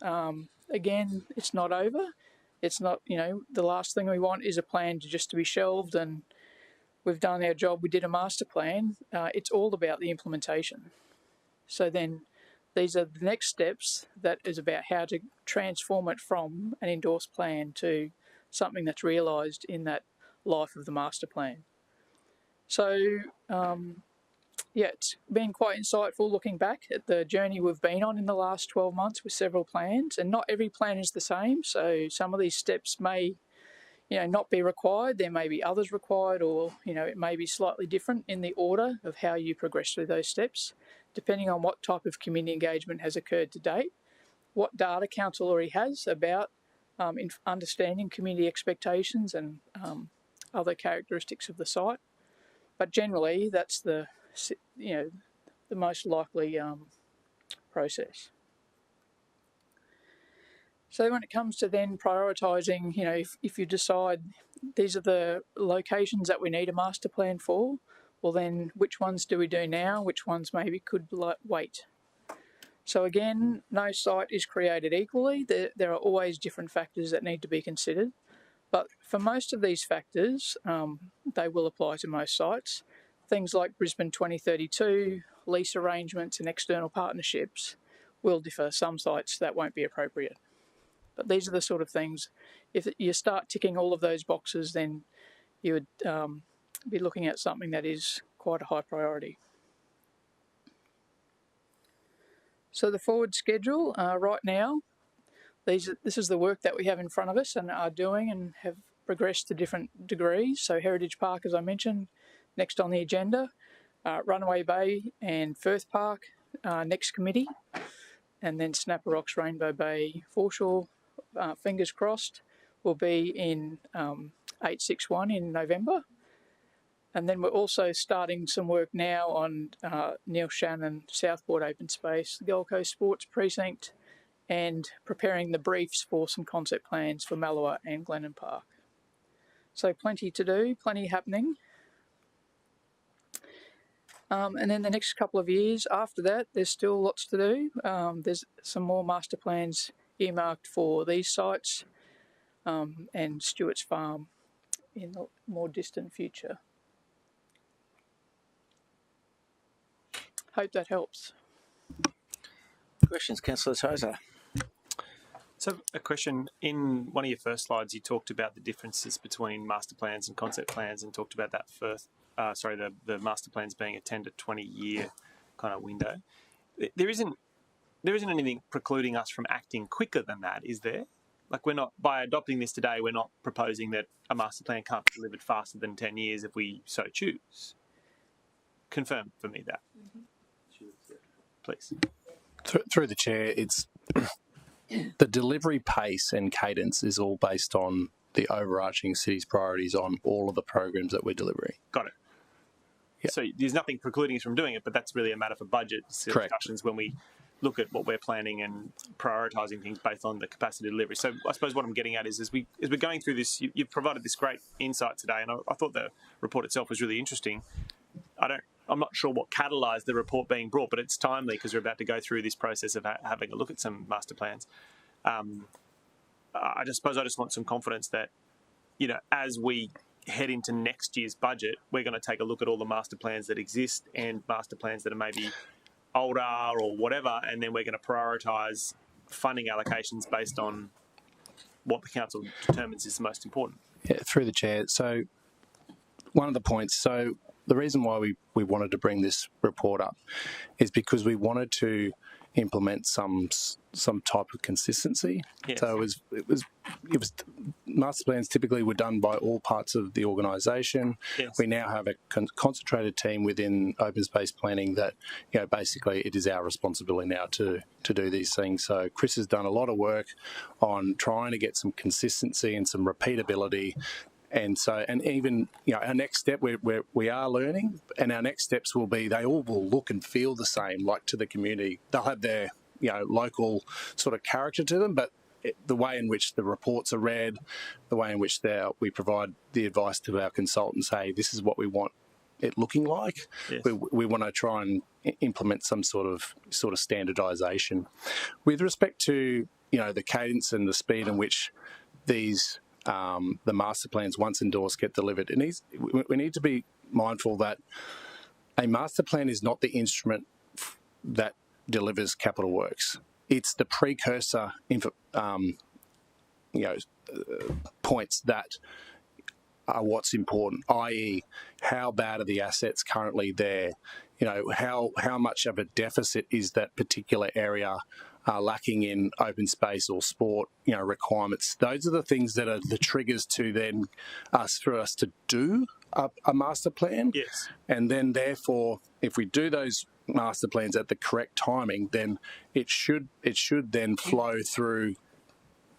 again, it's not over. It's not, the last thing we want is a plan to be shelved and we've done our job, we did a master plan. It's all about the implementation. So then these are the next steps that is about how to transform it from an endorsed plan to something that's realised in that life of the master plan. So, it's been quite insightful looking back at the journey we've been on in the last 12 months with several plans, and not every plan is the same. So some of these steps may, not be required. There may be others required, or, it may be slightly different in the order of how you progress through those steps, depending on what type of community engagement has occurred to date, what data council already has about understanding community expectations and other characteristics of the site. But generally, that's the most likely process. So when it comes to then prioritising, if you decide these are the locations that we need a master plan for, well then which ones do we do now, which ones maybe could wait? So again, no site is created equally. There are always different factors that need to be considered. But for most of these factors, they will apply to most sites. Things like Brisbane 2032, lease arrangements and external partnerships will differ. Some sites that won't be appropriate. But these are the sort of things, if you start ticking all of those boxes, then you would be looking at something that is quite a high priority. So the forward schedule right now, this is the work that we have in front of us and are doing and have progressed to different degrees. So Heritage Park, as I mentioned, next on the agenda. Runaway Bay and Firth Park, next committee. And then Snapper Rocks, Rainbow Bay, Foreshore, fingers crossed, will be in 861 in November. And then we're also starting some work now on Neil Shannon, Southport Open Space, the Gold Coast Sports Precinct, and preparing the briefs for some concept plans for Mallowa and Glennon Park. So plenty to do, plenty happening. And then the next couple of years after that, there's still lots to do. There's some more master plans earmarked for these sites and Stewart's Farm in the more distant future. Hope that helps. Questions, Councillor Tozer? So a question, in one of your first slides, you talked about the differences between master plans and concept plans and talked about that the master plans being a 10 to 20 year kind of window. There isn't anything precluding us from acting quicker than that, is there? Like, we're not, by adopting this today, we're not proposing that a master plan can't be delivered faster than 10 years if we so choose. Confirm for me that. Please. Through the chair, it's the delivery pace and cadence is all based on the overarching city's priorities on all of the programs that we're delivering. Got it. Yeah. So there's nothing precluding us from doing it, but that's really a matter for budget discussions when we look at what we're planning and prioritising things based on the capacity delivery. So I suppose what I'm getting at is as we're going through this, you've provided this great insight today, and I thought the report itself was really interesting. I'm not sure what catalysed the report being brought, but it's timely because we're about to go through this process of having a look at some master plans. I just want some confidence that, as we head into next year's budget, we're going to take a look at all the master plans that exist and master plans that are maybe older or whatever, and then we're going to prioritise funding allocations based on what the council determines is the most important. Yeah, through the chair. So one of the points, the reason why we wanted to bring this report up is because we wanted to implement some type of consistency. Yes. So it was master plans typically were done by all parts of the organisation. Yes. We now have a concentrated team within open space planning that, basically it is our responsibility now to do these things. So Chris has done a lot of work on trying to get some consistency and some repeatability. And even, our next step, we are learning, and our next steps will be, they all will look and feel the same, like to the community. They'll have their, local sort of character to them, but the way in which the reports are read, the way in which we provide the advice to our consultants, hey, this is what we want it looking like. Yes. We want to try and implement some sort of standardisation. With respect to the cadence and the speed in which these the master plans, once endorsed, get delivered, we need to be mindful that a master plan is not the instrument that delivers capital works. It's the precursor points that are what's important, i.e. how bad are the assets currently there? How much of a deficit is that particular area lacking in open space or sport, requirements. Those are the things that are the triggers to then for us to do a master plan. Yes. And then therefore, if we do those master plans at the correct timing, then it should then flow through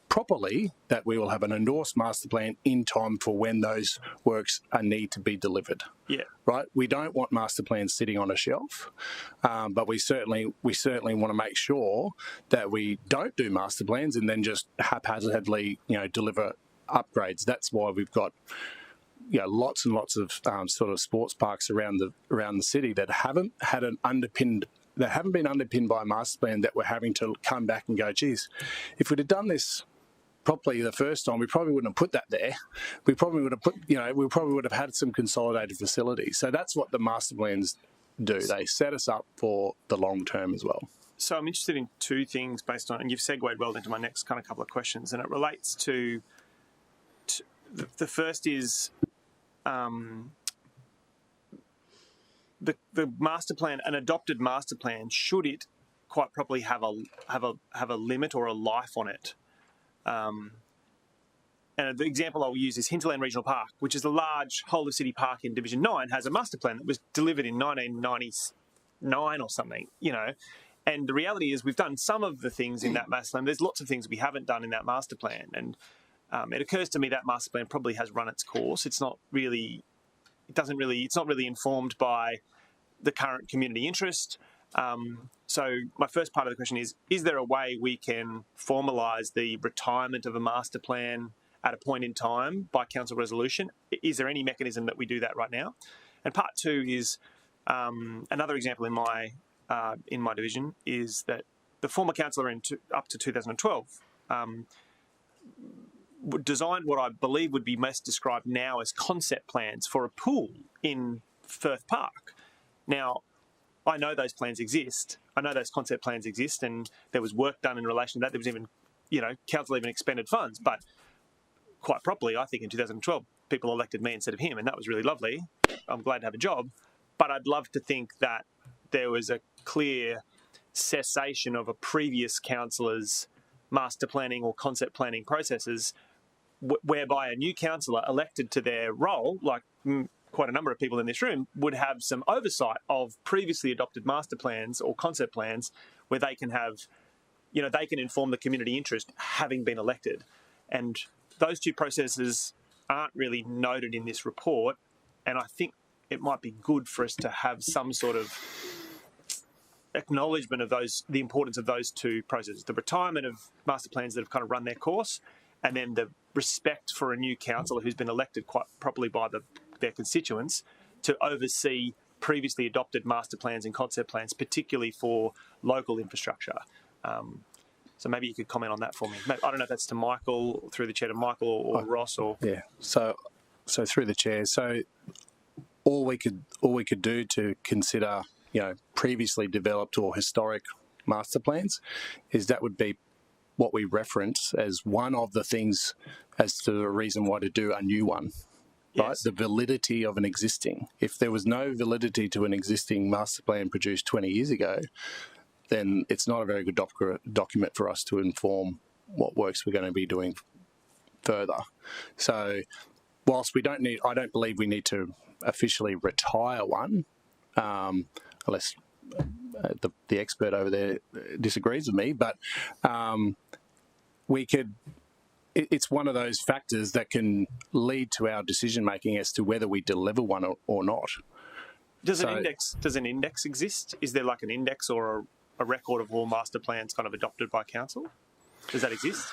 properly, that we will have an endorsed master plan in time for when those works need to be delivered. Yeah. Right. We don't want master plans sitting on a shelf, but we certainly want to make sure that we don't do master plans and then just haphazardly deliver upgrades. That's why we've got lots and lots of sort of sports parks around the city that haven't been underpinned by a master plan, that we're having to come back and go, geez, if we'd have done this properly the first time, we probably wouldn't have put that there. We probably would have had some consolidated facilities. So that's what the master plans do. They set us up for the long term as well. So I'm interested in two things based on, and you've segued well into my next kind of couple of questions, and it relates to the first is the master plan, an adopted master plan, should it quite properly have a limit or a life on it? And the example I'll use is Hinterland Regional Park, which is a large whole of city park in Division 9, has a master plan that was delivered in 1999 or something, And the reality is we've done some of the things in that master plan. There's lots of things we haven't done in that master plan. And it occurs to me that master plan probably has run its course. It's not really informed by the current community interest. So my first part of the question is there a way we can formalise the retirement of a master plan at a point in time by council resolution? Is there any mechanism that we do that right now? And part two is another example in my division is that the former councillor up to 2012 designed what I believe would be best described now as concept plans for a pool in Firth Park. Now, I know those plans exist. I know those concept plans exist, and there was work done in relation to that. There was even, council even expended funds. But quite properly, I think in 2012, people elected me instead of him, and that was really lovely. I'm glad to have a job. But I'd love to think that there was a clear cessation of a previous councillor's master planning or concept planning processes, whereby a new councillor elected to their role, like quite a number of people in this room, would have some oversight of previously adopted master plans or concept plans where they can have, they can inform the community interest having been elected. And those two processes aren't really noted in this report. And I think it might be good for us to have some sort of acknowledgement of the importance of those two processes, the retirement of master plans that have kind of run their course, and then the respect for a new councillor who's been elected quite properly by their constituents to oversee previously adopted master plans and concept plans, particularly for local infrastructure. So maybe you could comment on that for me. I don't know if that's to Michael, through the chair to Michael or Ross or... Yeah, so through the chair. So all we could do to consider, previously developed or historic master plans is that would be what we reference as one of the things as to the reason why to do a new one. Right? Yes. The validity of an existing. If there was no validity to an existing master plan produced 20 years ago, then it's not a very good document for us to inform what works we're going to be doing further. So whilst I don't believe we need to officially retire one, unless the expert over there disagrees with me, but we could... It's one of those factors that can lead to our decision making as to whether we deliver one or not. Does an index exist? Is there like an index or a record of all master plans kind of adopted by council? Does that exist?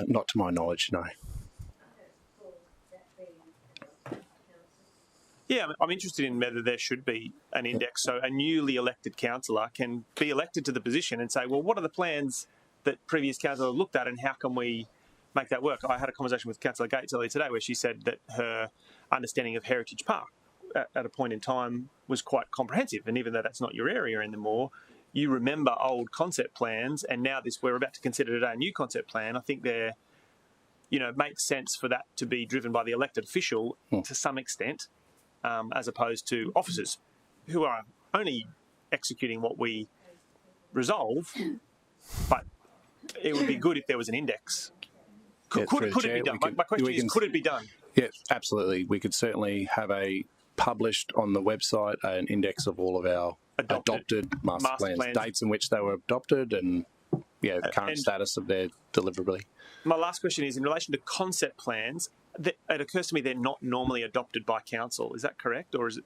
Not to my knowledge, no. Yeah, I'm interested in whether there should be an index, so a newly elected councillor can be elected to the position and say, well, what are the plans that previous councillors looked at and how can we make that work? I had a conversation with Councillor Gates earlier today where she said that her understanding of Heritage Park at a point in time was quite comprehensive, and even though that's not your area anymore, you remember old concept plans, and now we're about to consider today a new concept plan. I think it makes sense for that to be driven by the elected official to some extent, as opposed to officers who are only executing what we resolve. But it would be good if there was an index. Could it be done? My question is, could it be done? Yeah, absolutely. We could certainly have published on the website an index of all of our adopted master plans, dates in which they were adopted, and current status of their deliverability. My last question is in relation to concept plans. It occurs to me they're not normally adopted by council. Is that correct, or is it?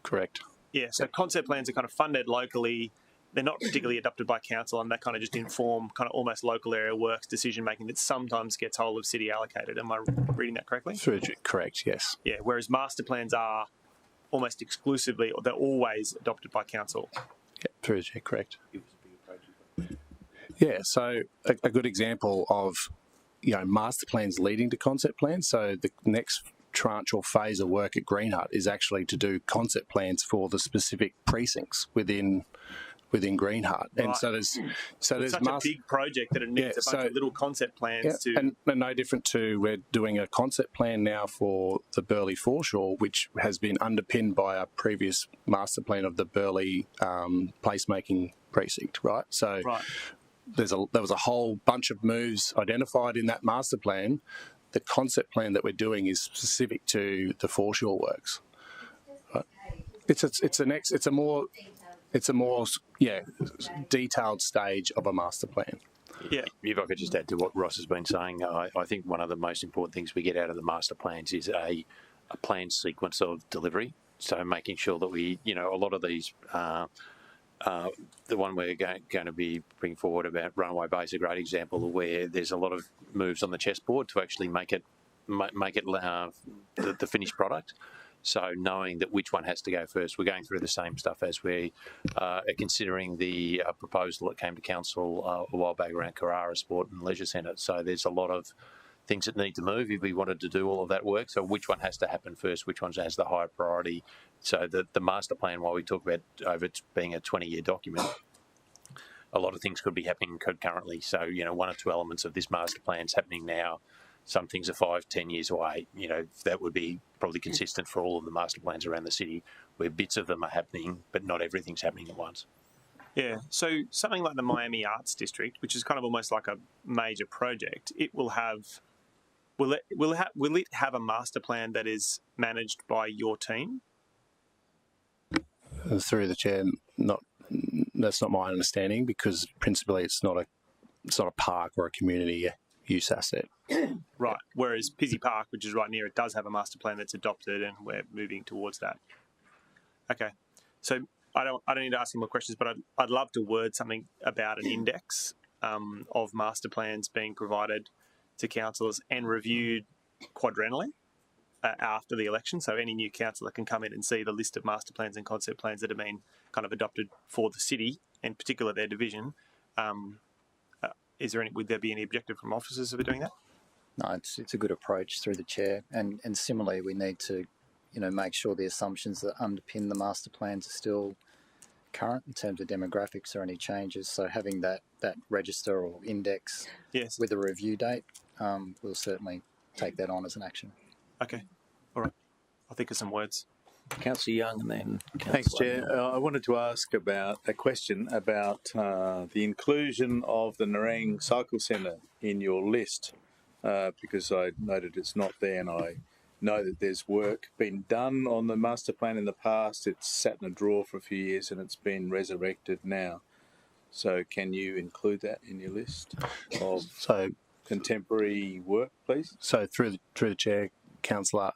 Correct. Yeah, so concept plans are kind of funded locally. They're not particularly adopted by council, and they kind of just inform kind of almost local area works decision making that sometimes gets whole of city allocated. Am I reading that correctly? Correct, yes. Yeah, whereas master plans are almost exclusively, or they're always adopted by council. Yeah, correct. Yeah, so a good example of master plans leading to concept plans. So the next tranche or phase of work at Green Hut is actually to do concept plans for the specific precincts within Green Hut. Right. And so there's such a big project that it needs a bunch of little concept plans to. And no different to, we're doing a concept plan now for the Burleigh foreshore, which has been underpinned by a previous master plan of the Burleigh placemaking precinct, right? So there was a whole bunch of moves identified in that master plan. The concept plan that we're doing is specific to the foreshore works. Right? It's a more detailed stage of a master plan. Yeah, if I could just add to what Ross has been saying, I think one of the most important things we get out of the master plans is a planned sequence of delivery. So making sure that we, a lot of these, the one we're going to be bringing forward about Runaway Bay is a great example of where there's a lot of moves on the chessboard to actually make it the finished product. So knowing that which one has to go first, we're going through the same stuff as we are considering the proposal that came to council a while back around Carrara Sport and Leisure Centre. So there's a lot of things that need to move if we wanted to do all of that work. So which one has to happen first, which one has the higher priority. So the master plan, while we talk about over it being a 20-year document, a lot of things could be happening concurrently. So, one or two elements of this master plan is happening now. Some things are 5-10 years away. That would be probably consistent for all of the master plans around the city, where bits of them are happening, but not everything's happening at once. Yeah, so something like the Miami Arts District, which is kind of almost like a major project, it will have. Will it have a master plan that is managed by your team? Through the chair, that's not my understanding, because principally it's not a park or a community use asset. Right. Whereas Pizzey Park, which is right near it, does have a master plan that's adopted, and we're moving towards that. Okay. So I don't need to ask any more questions, but I'd love to word something about an index of master plans being provided to councillors and reviewed quadrennially after the election. So any new councillor can come in and see the list of master plans and concept plans that have been kind of adopted for the city, in particular their division. Would there be any objective from officers of doing that? No, it's a good approach through the chair, and similarly we need to, make sure the assumptions that underpin the master plans are still current in terms of demographics or any changes. So having that register or index with a review date, we'll certainly take that on as an action. Okay, all right. I'll think of some words. Councillor Young, and then Thanks, Chair. I wanted to ask about a question about the inclusion of the Nerang Cycle Centre in your list, because I noted it's not there, and I know that there's work been done on the master plan in the past. It's sat in a drawer for a few years and it's been resurrected now. So can you include that in your list of contemporary work, please? So through the chair, Councillor,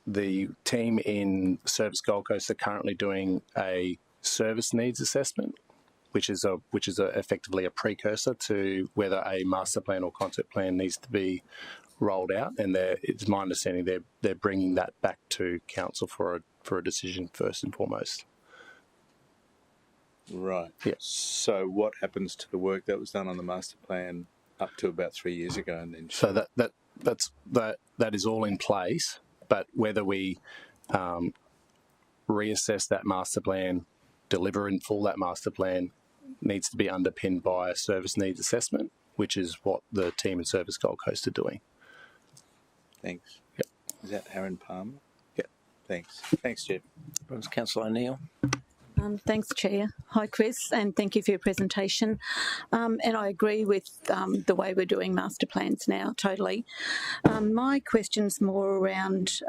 the team in Service Gold Coast are currently doing a service needs assessment, which is effectively a precursor to whether a master plan or concept plan needs to be rolled out, and it's my understanding they're bringing that back to council for a decision first and foremost. Right. Yeah. So what happens to the work that was done on the master plan up to about 3 years ago, and then So that is all in place, but whether we reassess that master plan, deliver in full that master plan, needs to be underpinned by a service needs assessment, which is what the team in Service Gold Coast are doing. Thanks. Yep. Is that Aaron Palmer? Yep. Thanks. Thanks, Jeff. Councillor O'Neill. Thanks, Chair. Hi, Chris, and thank you for your presentation. And I agree with the way we're doing master plans now, totally. My question's more around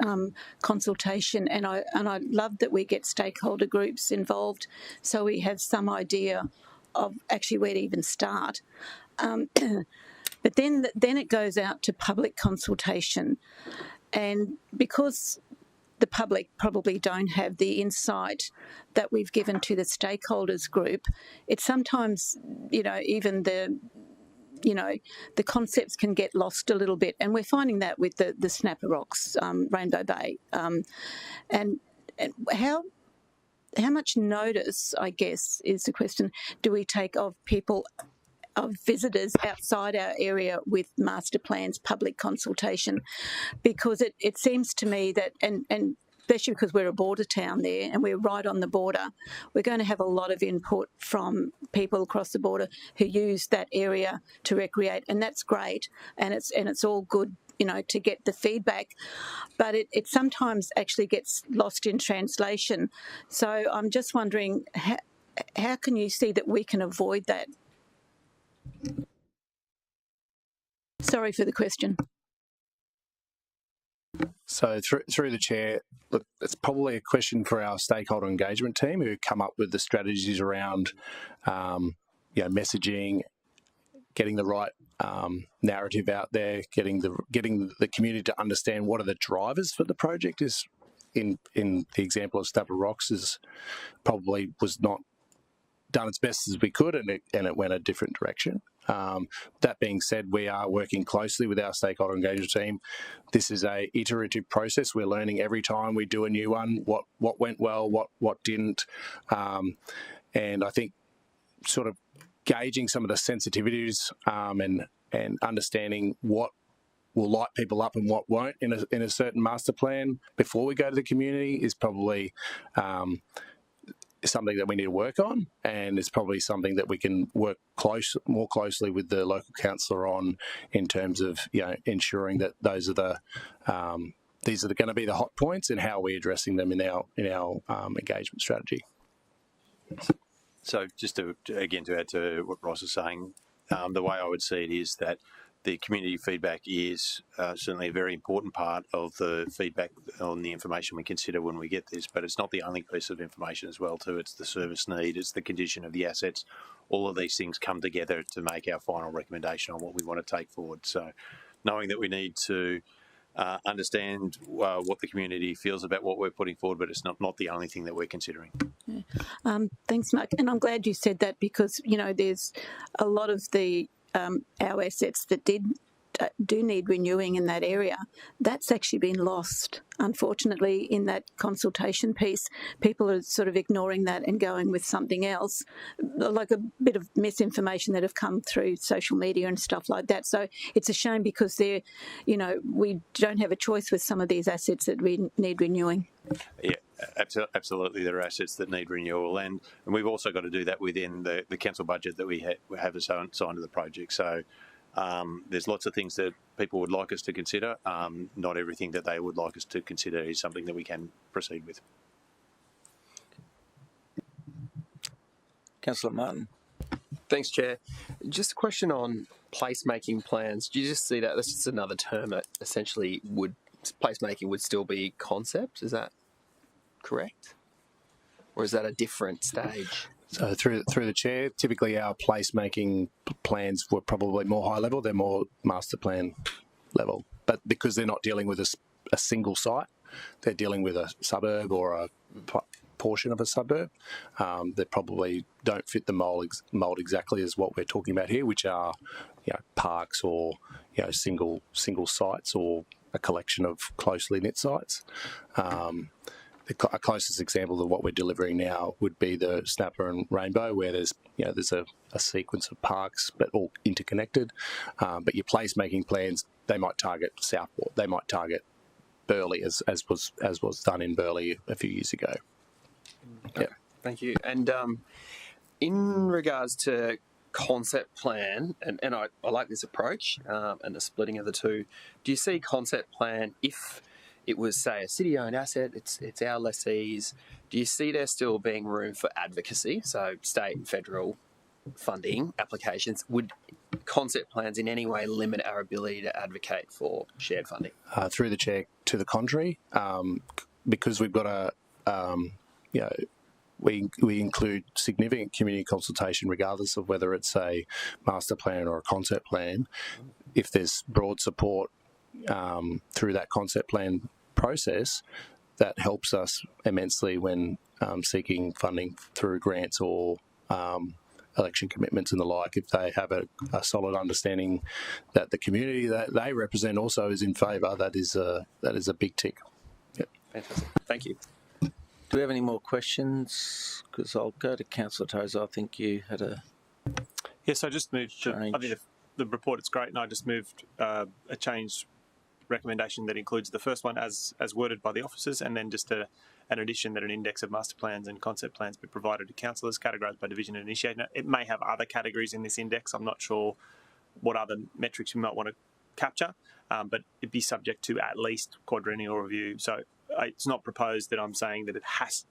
consultation, and I love that we get stakeholder groups involved so we have some idea of actually where to even start. But then it goes out to public consultation, and because the public probably don't have the insight that we've given to the stakeholders group, it's sometimes, even the concepts can get lost a little bit, and we're finding that with the Snapper Rocks, Rainbow Bay, and how much notice, I guess, is the question, do we take of people, of visitors outside our area with master plans, public consultation? Because it seems to me that, and especially because we're a border town there and we're right on the border, we're going to have a lot of input from people across the border who use that area to recreate, and that's great, and it's all good, to get the feedback, but it sometimes actually gets lost in translation. So I'm just wondering, how can you see that we can avoid that? Sorry for the question. So through the chair, look, it's probably a question for our stakeholder engagement team who come up with the strategies around, messaging, getting the right narrative out there, getting the community to understand what are the drivers for the project. Is in the example of Snapper Rocks is probably was not done as best as we could, and it went a different direction. That being said, we are working closely with our stakeholder engagement team. This is a iterative process. We're learning every time we do a new one, what went well, what didn't, and I think sort of gauging some of the sensitivities and understanding what will light people up and what won't in a certain master plan before we go to the community is probably something that we need to work on, and it's probably something that we can work more closely with the local councillor on in terms of ensuring that these are going to be the hot points and how we're addressing them in our engagement strategy. So just to add to what Ross is saying, the way I would see it is that the community feedback is certainly a very important part of the feedback on the information we consider when we get this, but it's not the only piece of information as well too. It's the service need, it's the condition of the assets. All of these things come together to make our final recommendation on what we want to take forward. So knowing that we need to understand what the community feels about what we're putting forward, but it's not the only thing that we're considering. Yeah. Thanks, Mark. And I'm glad you said that because, there's a lot of the our assets that do need renewing in that area. That's actually been lost, unfortunately, in that consultation piece. People are sort of ignoring that and going with something else, like a bit of misinformation that have come through social media and stuff like that. So it's a shame because we don't have a choice with some of these assets that we need renewing. Yeah, absolutely. There are assets that need renewal, and we've also got to do that within the council budget that we have assigned to the project. So there's lots of things that people would like us to consider. Not everything that they would like us to consider is something that we can proceed with. Councillor Martin. Thanks, Chair. Just a question on placemaking plans. Do you just see that? That's just another term that essentially placemaking would still be concept. Is that correct? Or is that a different stage? So through the chair, typically our placemaking plans were probably more high level. They're more master plan level, but because they're not dealing with a single site, they're dealing with a suburb or a portion of a suburb that probably don't fit the mould exactly as what we're talking about here, which are parks or single sites or a collection of closely knit sites. The closest example of what we're delivering now would be the Snapper and Rainbow, where there's a sequence of parks but all interconnected. But your placemaking plans, they might target Southport, they might target Burleigh, as was done in Burleigh a few years ago. Okay, thank you. And in regards to concept plan, and I like this approach and the splitting of the two, do you see concept plan, if it was, say, a city-owned asset, it's our lessees, do you see there still being room for advocacy, so state and federal funding applications? Would concept plans in any way limit our ability to advocate for shared funding? Through the chair, to the contrary, because we've got we include significant community consultation regardless of whether it's a master plan or a concept plan. If there's broad support through that concept plan process, that helps us immensely when seeking funding through grants or election commitments and the like. If they have a solid understanding that the community that they represent also is in favour, that is a big tick. Yep. Fantastic. Thank you. Do we have any more questions? Because I'll go to Councillor Tozer. I think you had a... Yes, I just moved to... I think the report is great, and I just moved a change recommendation that includes the first one as worded by the officers, and then just an addition that an index of master plans and concept plans be provided to councillors, categorised by division and initiated. It may have other categories in this index. I'm not sure what other metrics we might want to capture, but it'd be subject to at least quadrennial review. So it's not proposed that I'm saying that it has,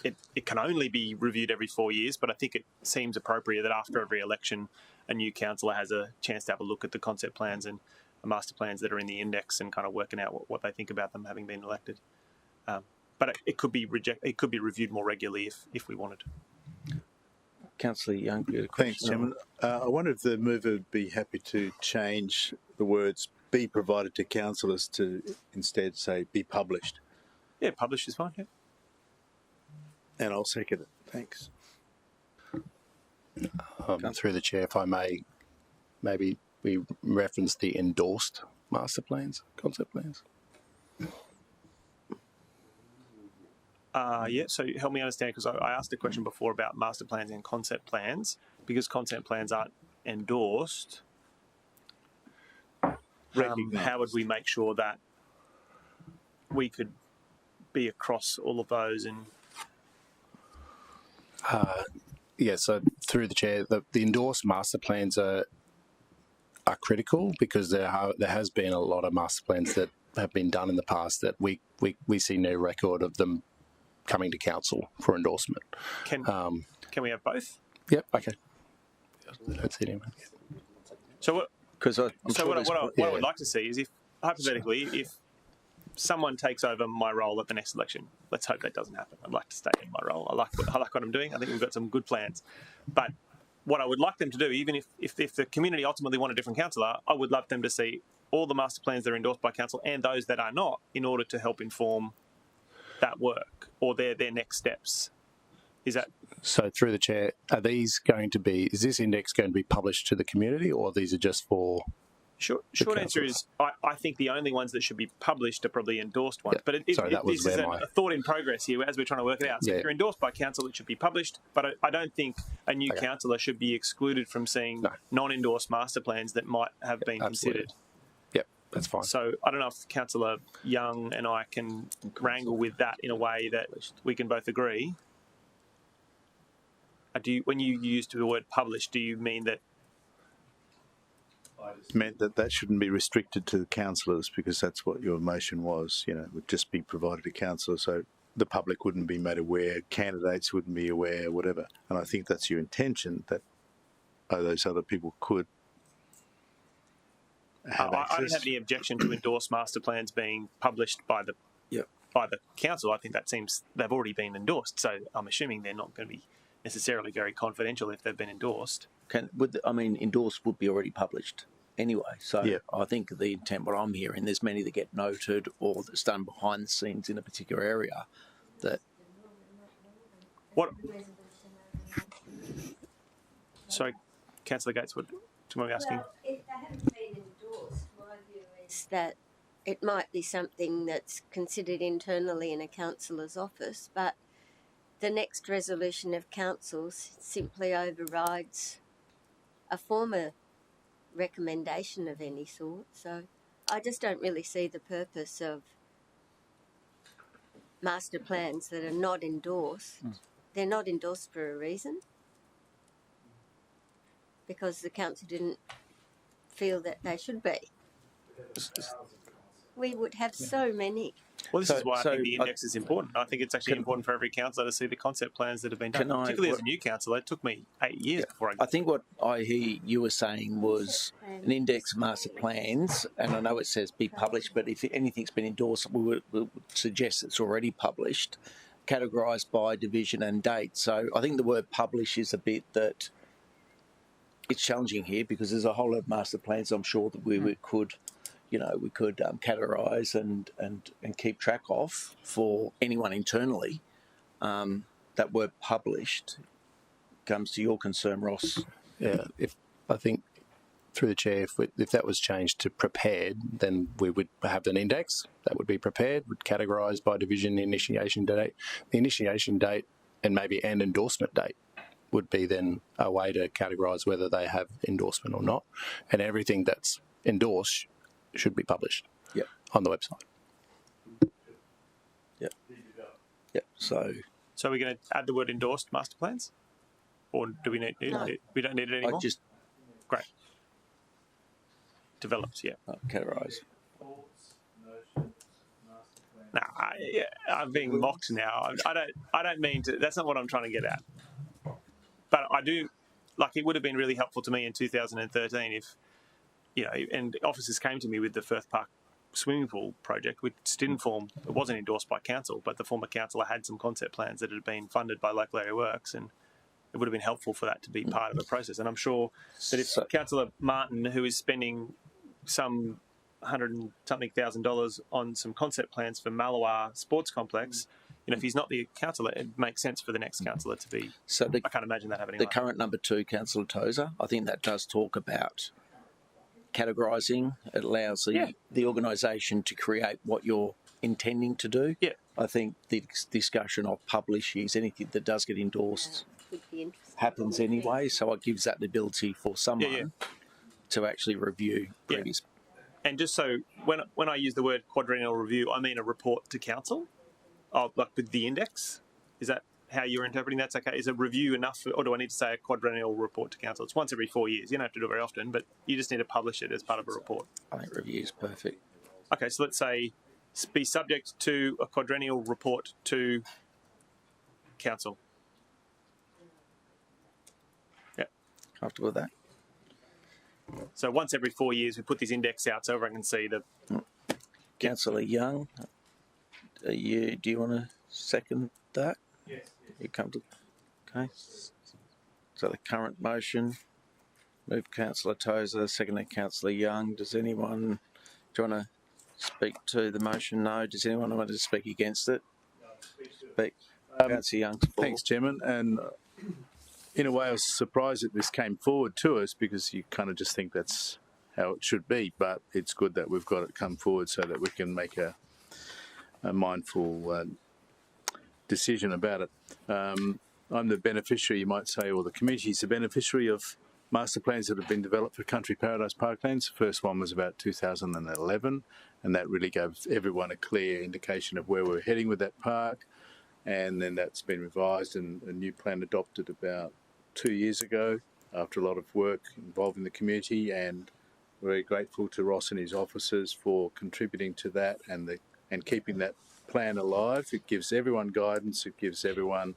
it can only be reviewed every 4 years, but I think it seems appropriate that after every election, a new councillor has a chance to have a look at the concept plans and master plans that are in the index and kind of working out what they think about them having been elected. But it could be reviewed more regularly if we wanted. Councillor Young, you had a question? Thanks, Chairman. I wonder if the mover would be happy to change the words "be provided to councillors" to instead say "be published." Yeah, published is fine. Yeah. And I'll second it. Thanks. Through the chair, if I may, maybe we reference the endorsed master plans, concept plans. Yeah, so help me understand, because I asked a question before about master plans and concept plans. Because concept plans aren't endorsed, how would we make sure that we could be across all of those? And yeah, so through the chair, the endorsed master plans are critical, because there has been a lot of master plans that have been done in the past that we see no record of them coming to council for endorsement. Can we have both? Yep. Okay. That's it. So what? Because what I would like to see is, if hypothetically, if someone takes over my role at the next election, let's hope that doesn't happen. I'd like to stay in my role. I like what I'm doing. I think we've got some good plans. But what I would like them to do, even if the community ultimately want a different councillor, I would love them to see all the master plans that are endorsed by council and those that are not, in order to help inform that work or their next steps. Is that... So through the chair, is this index going to be published to the community, or these are just for... Short answer is, I think the only ones that should be published are probably endorsed ones. Yeah. But this is a thought in progress here as we're trying to work it out. So if you're endorsed by council, it should be published. But I don't think a new councillor should be excluded from seeing non-endorsed master plans that might have been considered. Yep, that's fine. So I don't know if Councillor Young and I can wrangle with that in a way that we can both agree. When you use the word published, do you mean that... I just meant that shouldn't be restricted to the councillors, because that's what your motion was. It would just be provided to councillors, so the public wouldn't be made aware, candidates wouldn't be aware, whatever. And I think that's your intention, that those other people could have access. I don't have any objection to endorsed master plans being published by the council. I think that seems they've already been endorsed, so I'm assuming they're not going to be necessarily very confidential if they've been endorsed. Endorsed would be already published anyway. So I think the intent, what I'm hearing, there's many that get noted or that's done behind the scenes in a particular area that What? Sorry, Councillor Gates, what do you mind me asking? Well, if they haven't been endorsed, my view is that it might be something that's considered internally in a councillor's office, but the next resolution of council simply overrides a former recommendation of any sort. So I just don't really see the purpose of master plans that are not endorsed. They're not endorsed for a reason, because the council didn't feel that they should be. We would have so many. Well, this is why I think the index is important. I think it's actually important for every councillor to see the concept plans that have been done. Particularly as a new councillor, it took me 8 years before I got. I think what I hear you were saying was an index of master plans, and I know it says be published, but if anything's been endorsed, we would suggest it's already published, categorised by division and date. So I think the word publish is a bit that it's challenging here, because there's a whole lot of master plans I'm sure that we could categorise and keep track of for anyone internally. That word published comes to your concern, Ross. Yeah, I think through the chair, if that was changed to prepared, then we would have an index that would be prepared, would categorise by division, the initiation date. The initiation date and maybe an endorsement date would be then a way to categorise whether they have endorsement or not. And everything that's endorsed should be published on the website. Yep. So we're going to add the word endorsed master plans? Or do we need it? No. We don't need it anymore? Great. Developed, yeah. Categorise. No, I'm being mocked now. I don't mean to. That's not what I'm trying to get at. But I do, it would have been really helpful to me in 2013 if, and officers came to me with the Firth Park swimming pool project, which didn't it wasn't endorsed by council, but the former councillor had some concept plans that had been funded by local area works, and it would have been helpful for that to be part of the process. And I'm sure that if Councillor Martin, who is spending some $100,000 on some concept plans for Malawa Sports Complex, if he's not the councillor, it makes sense for the next councillor to be. So I can't imagine that happening. The current number 2, Councillor Tozer, I think that does talk about categorising. It allows the organisation to create what you're intending to do. Yeah. I think the discussion of publish is anything that does get endorsed happens anyway, so it gives that the ability for someone to actually review previous. And just so when I use the word quadrennial review, I mean a report to council, with the index. Is that how you're interpreting that's okay? Is a review enough, or do I need to say a quadrennial report to council? It's once every 4 years. You don't have to do it very often, but you just need to publish it as part of a report. I think review is perfect. Okay, so let's say be subject to a quadrennial report to council. Yeah. Comfortable with that? So once every 4 years, we put this index out so everyone can see the. Councillor Young, do you want to second that? Yes. You comfortable? Okay. So the current motion, move Councillor Tozer, seconded Councillor Young. Do you want to speak to the motion? No. Does anyone want to speak against it? Speak. Councillor Young. Thanks, Chairman. And in a way, I was surprised that this came forward to us, because you kind of just think that's how it should be. But it's good that we've got it come forward so that we can make a mindful decision about it. I'm the beneficiary, you might say, or the community's the beneficiary of master plans that have been developed for Country Paradise Parklands. The first one was about 2011, and that really gave everyone a clear indication of where we're heading with that park. And then that's been revised and a new plan adopted about 2 years ago after a lot of work involving the community, and very grateful to Ross and his officers for contributing to that and keeping that plan alive. It gives everyone guidance, it gives everyone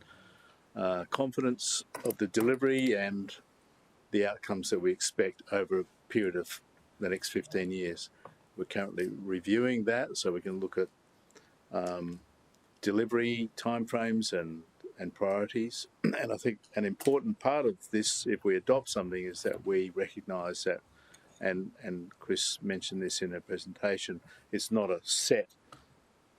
confidence of the delivery and the outcomes that we expect over a period of the next 15 years. We're currently reviewing that so we can look at delivery timeframes and priorities. And I think an important part of this, if we adopt something, is that we recognise that, and Chris mentioned this in her presentation, it's not a set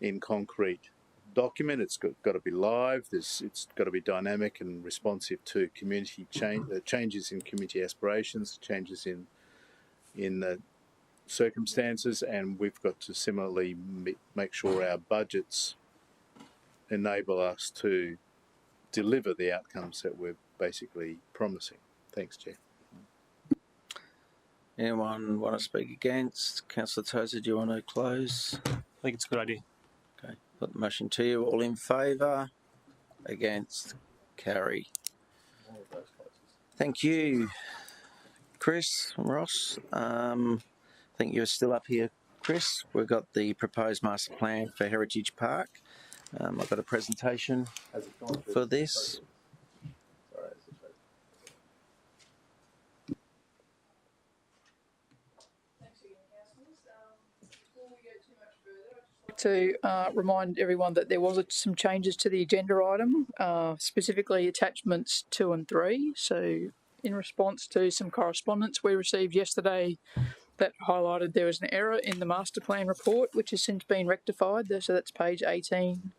in concrete document. It's got to be live. It's got to be dynamic and responsive to community changes in community aspirations, changes in the circumstances, and we've got to similarly make sure our budgets enable us to deliver the outcomes that we're basically promising. Thanks, Chair. Anyone want to speak against? Councillor Tozer, do you want to close? I think it's a good idea. Okay, put the motion to you. All in favour? Against? Carry. Thank you, Chris, Ross. I think you're still up here, Chris. We've got the proposed master plan for Heritage Park. I've got a presentation for this. To remind everyone that there was some changes to the agenda item, specifically attachments 2 and 3. So in response to some correspondence we received yesterday that highlighted there was an error in the master plan report, which has since been rectified. So that's page 18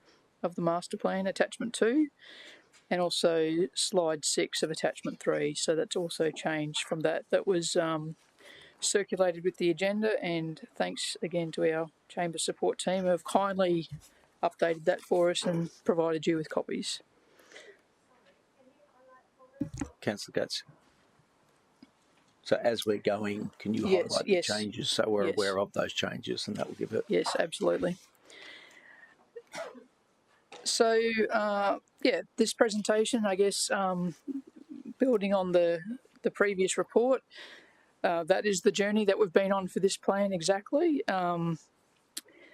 of the master plan, attachment 2, and also slide 6 of attachment 3. So that's also changed from that. That was circulated with the agenda, and thanks again to our chamber support team who have kindly updated that for us and provided you with copies. Councillor Gates. So as we're going, can you highlight the changes so we're aware of those changes, and that will give it... Yes, absolutely. So, yeah, this presentation, I guess, building on the previous report, that is the journey that we've been on for this plan exactly.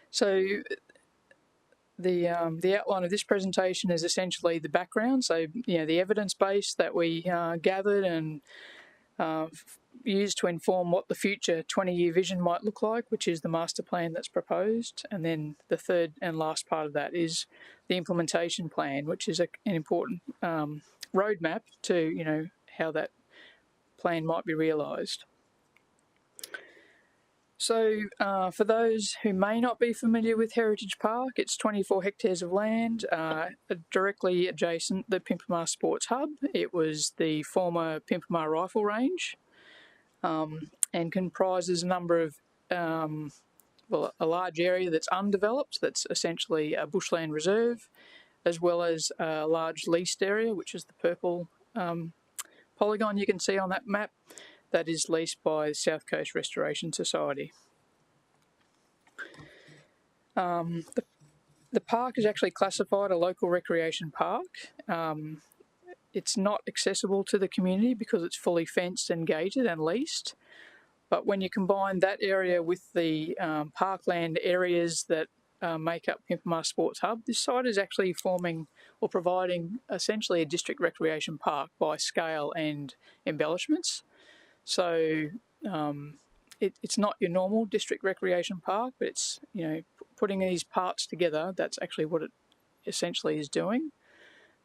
So the outline of this presentation is essentially the background. So, you know, the evidence base that we gathered and used to inform what the future 20-year vision might look like, which is the master plan that's proposed. And then the third and last part of that is the implementation plan, which is an important roadmap to, you know, how that plan might be realised. So for those who may not be familiar with Heritage Park, it's 24 hectares of land directly adjacent the Pimpamar Sports Hub. It was the former Pimpamar Rifle Range and comprises a number of, well, a large area that's undeveloped, that's essentially a bushland reserve, as well as a large leased area, which is the purple polygon you can see on that map, that is leased by the South Coast Restoration Society. The park is actually classified a local recreation park. It's not accessible to the community because it's fully fenced and gated and leased. But when you combine that area with the parkland areas that make up Pimpamar Sports Hub, this site is actually forming or providing essentially a district recreation park by scale and embellishments. So it's not your normal district recreation park, but it's, you know, putting these parts together, that's actually what it essentially is doing.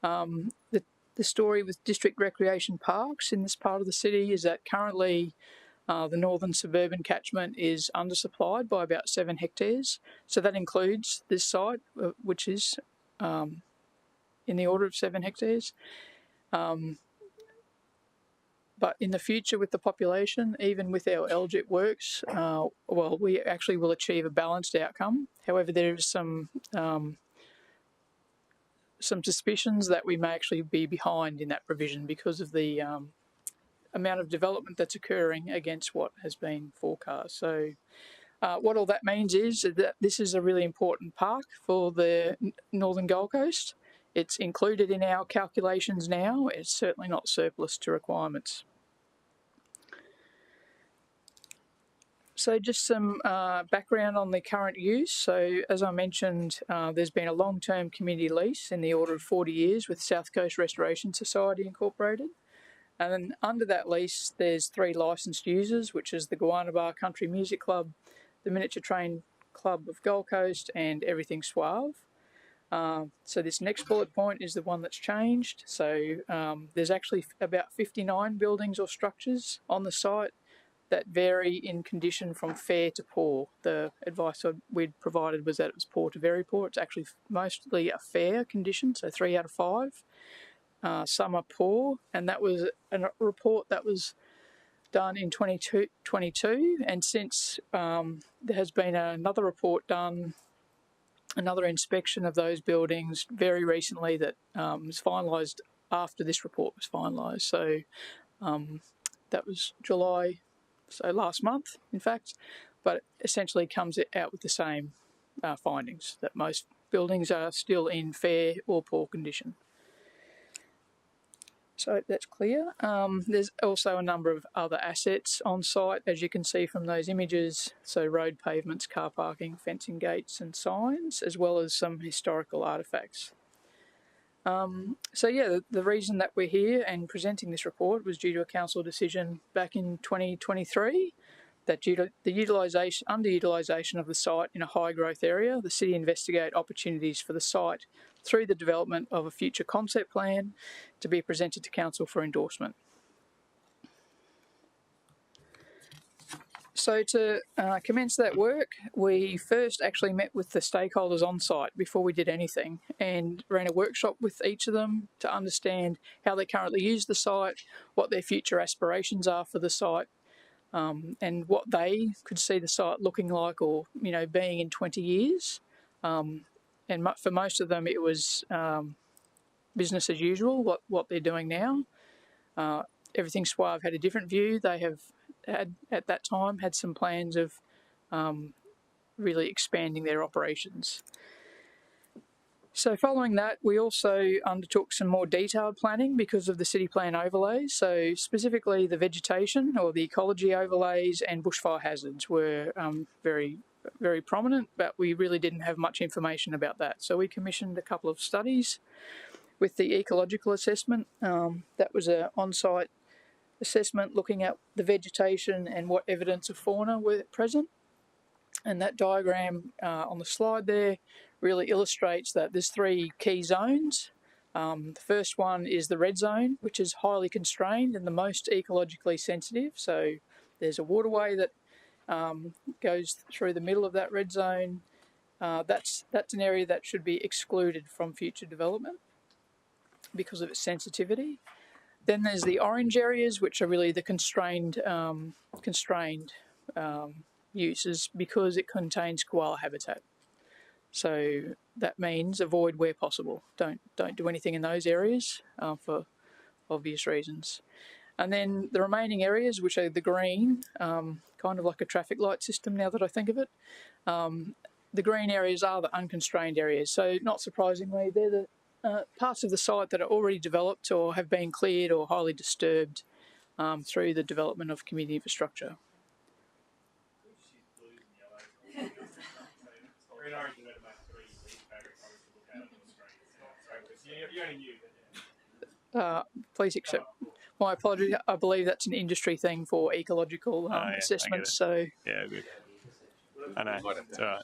The story with district recreation parks in this part of the city is that currently the northern suburban catchment is undersupplied by about 7 hectares. So that includes this site, which is in the order of 7 hectares. But in the future with the population, even with our LGIP works, well, we actually will achieve a balanced outcome. However, there is some suspicions that we may actually be behind in that provision because of the amount of development that's occurring against what has been forecast. So what all that means is that this is a really important park for the Northern Gold Coast. It's included in our calculations now. It's certainly not surplus to requirements. So just some background on the current use. So as I mentioned, there's been a long-term community lease in the order of 40 years with South Coast Restoration Society Incorporated. And then under that lease, there's 3 licensed users, which is the Goanna Bar Country Music Club, the Miniature Train Club of Gold Coast, and Everything Suave. So this next bullet point is the one that's changed. So there's actually about 59 buildings or structures on the site that vary in condition from fair to poor. The advice we'd provided was that it was poor to very poor. It's actually mostly a fair condition, so 3 out of 5. Some are poor, and that was a report that was done in 2022, and since there has been another report done, another inspection of those buildings very recently that was finalised after this report was finalised. So that was July, so last month, in fact, but it essentially comes out with the same findings, that most buildings are still in fair or poor condition. So that's clear. There's also a number of other assets on site, as you can see from those images. So road pavements, car parking, fencing gates and signs, as well as some historical artefacts. So yeah, the reason that we're here and presenting this report was due to a council decision back in 2023 that due to the underutilisation of the site in a high growth area, the city investigate opportunities for the site through the development of a future concept plan to be presented to council for endorsement. So to commence that work, we first actually met with the stakeholders on site before we did anything and ran a workshop with each of them to understand how they currently use the site, what their future aspirations are for the site, and what they could see the site looking like, or being in 20 years. And for most of them, it was business as usual. What they're doing now. Everything Suave had a different view. They have had at that time had some plans of really expanding their operations. So following that, we also undertook some more detailed planning because of the city plan overlays. So specifically the vegetation or the ecology overlays and bushfire hazards were very, very prominent, but we really didn't have much information about that. So we commissioned a couple of studies with the ecological assessment. That was an on-site assessment looking at the vegetation and what evidence of fauna were present. And that diagram on the slide there really illustrates that there's 3 key zones. The first one is the red zone, which is highly constrained and the most ecologically sensitive. So there's a waterway that goes through the middle of that red zone. That's an area that should be excluded from future development because of its sensitivity. Then there's the orange areas, which are really the constrained uses because it contains koala habitat. So that means avoid where possible. Don't do anything in those areas for obvious reasons. And then the remaining areas, which are the green, kind of like a traffic light system now that I think of it, the green areas are the unconstrained areas. So not surprisingly, they're the parts of the site that are already developed or have been cleared or highly disturbed through the development of community infrastructure. Please accept my apologies. I believe that's an industry thing for ecological assessments. So yeah, good. I know. It's all right.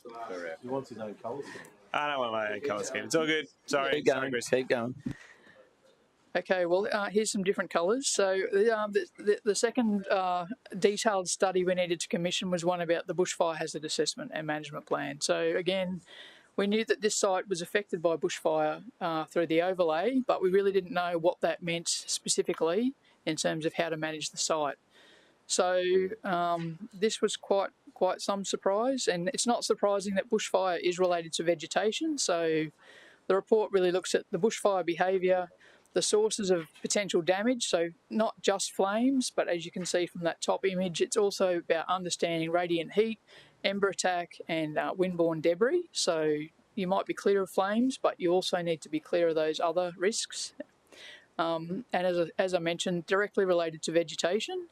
You want to know colour scheme? I don't want my colour scheme. It's all good. Sorry. Keep going. Keep going. Okay, well, here's some different colours. So the second detailed study we needed to commission was one about the bushfire hazard assessment and management plan. So again, we knew that this site was affected by bushfire through the overlay, but we really didn't know what that meant specifically in terms of how to manage the site. So this was quite some surprise, and it's not surprising that bushfire is related to vegetation. So the report really looks at the bushfire behaviour, the sources of potential damage, so not just flames, but as you can see from that top image, it's also about understanding radiant heat, ember attack and windborne debris. So you might be clear of flames, but you also need to be clear of those other risks. And as I mentioned, directly related to vegetation,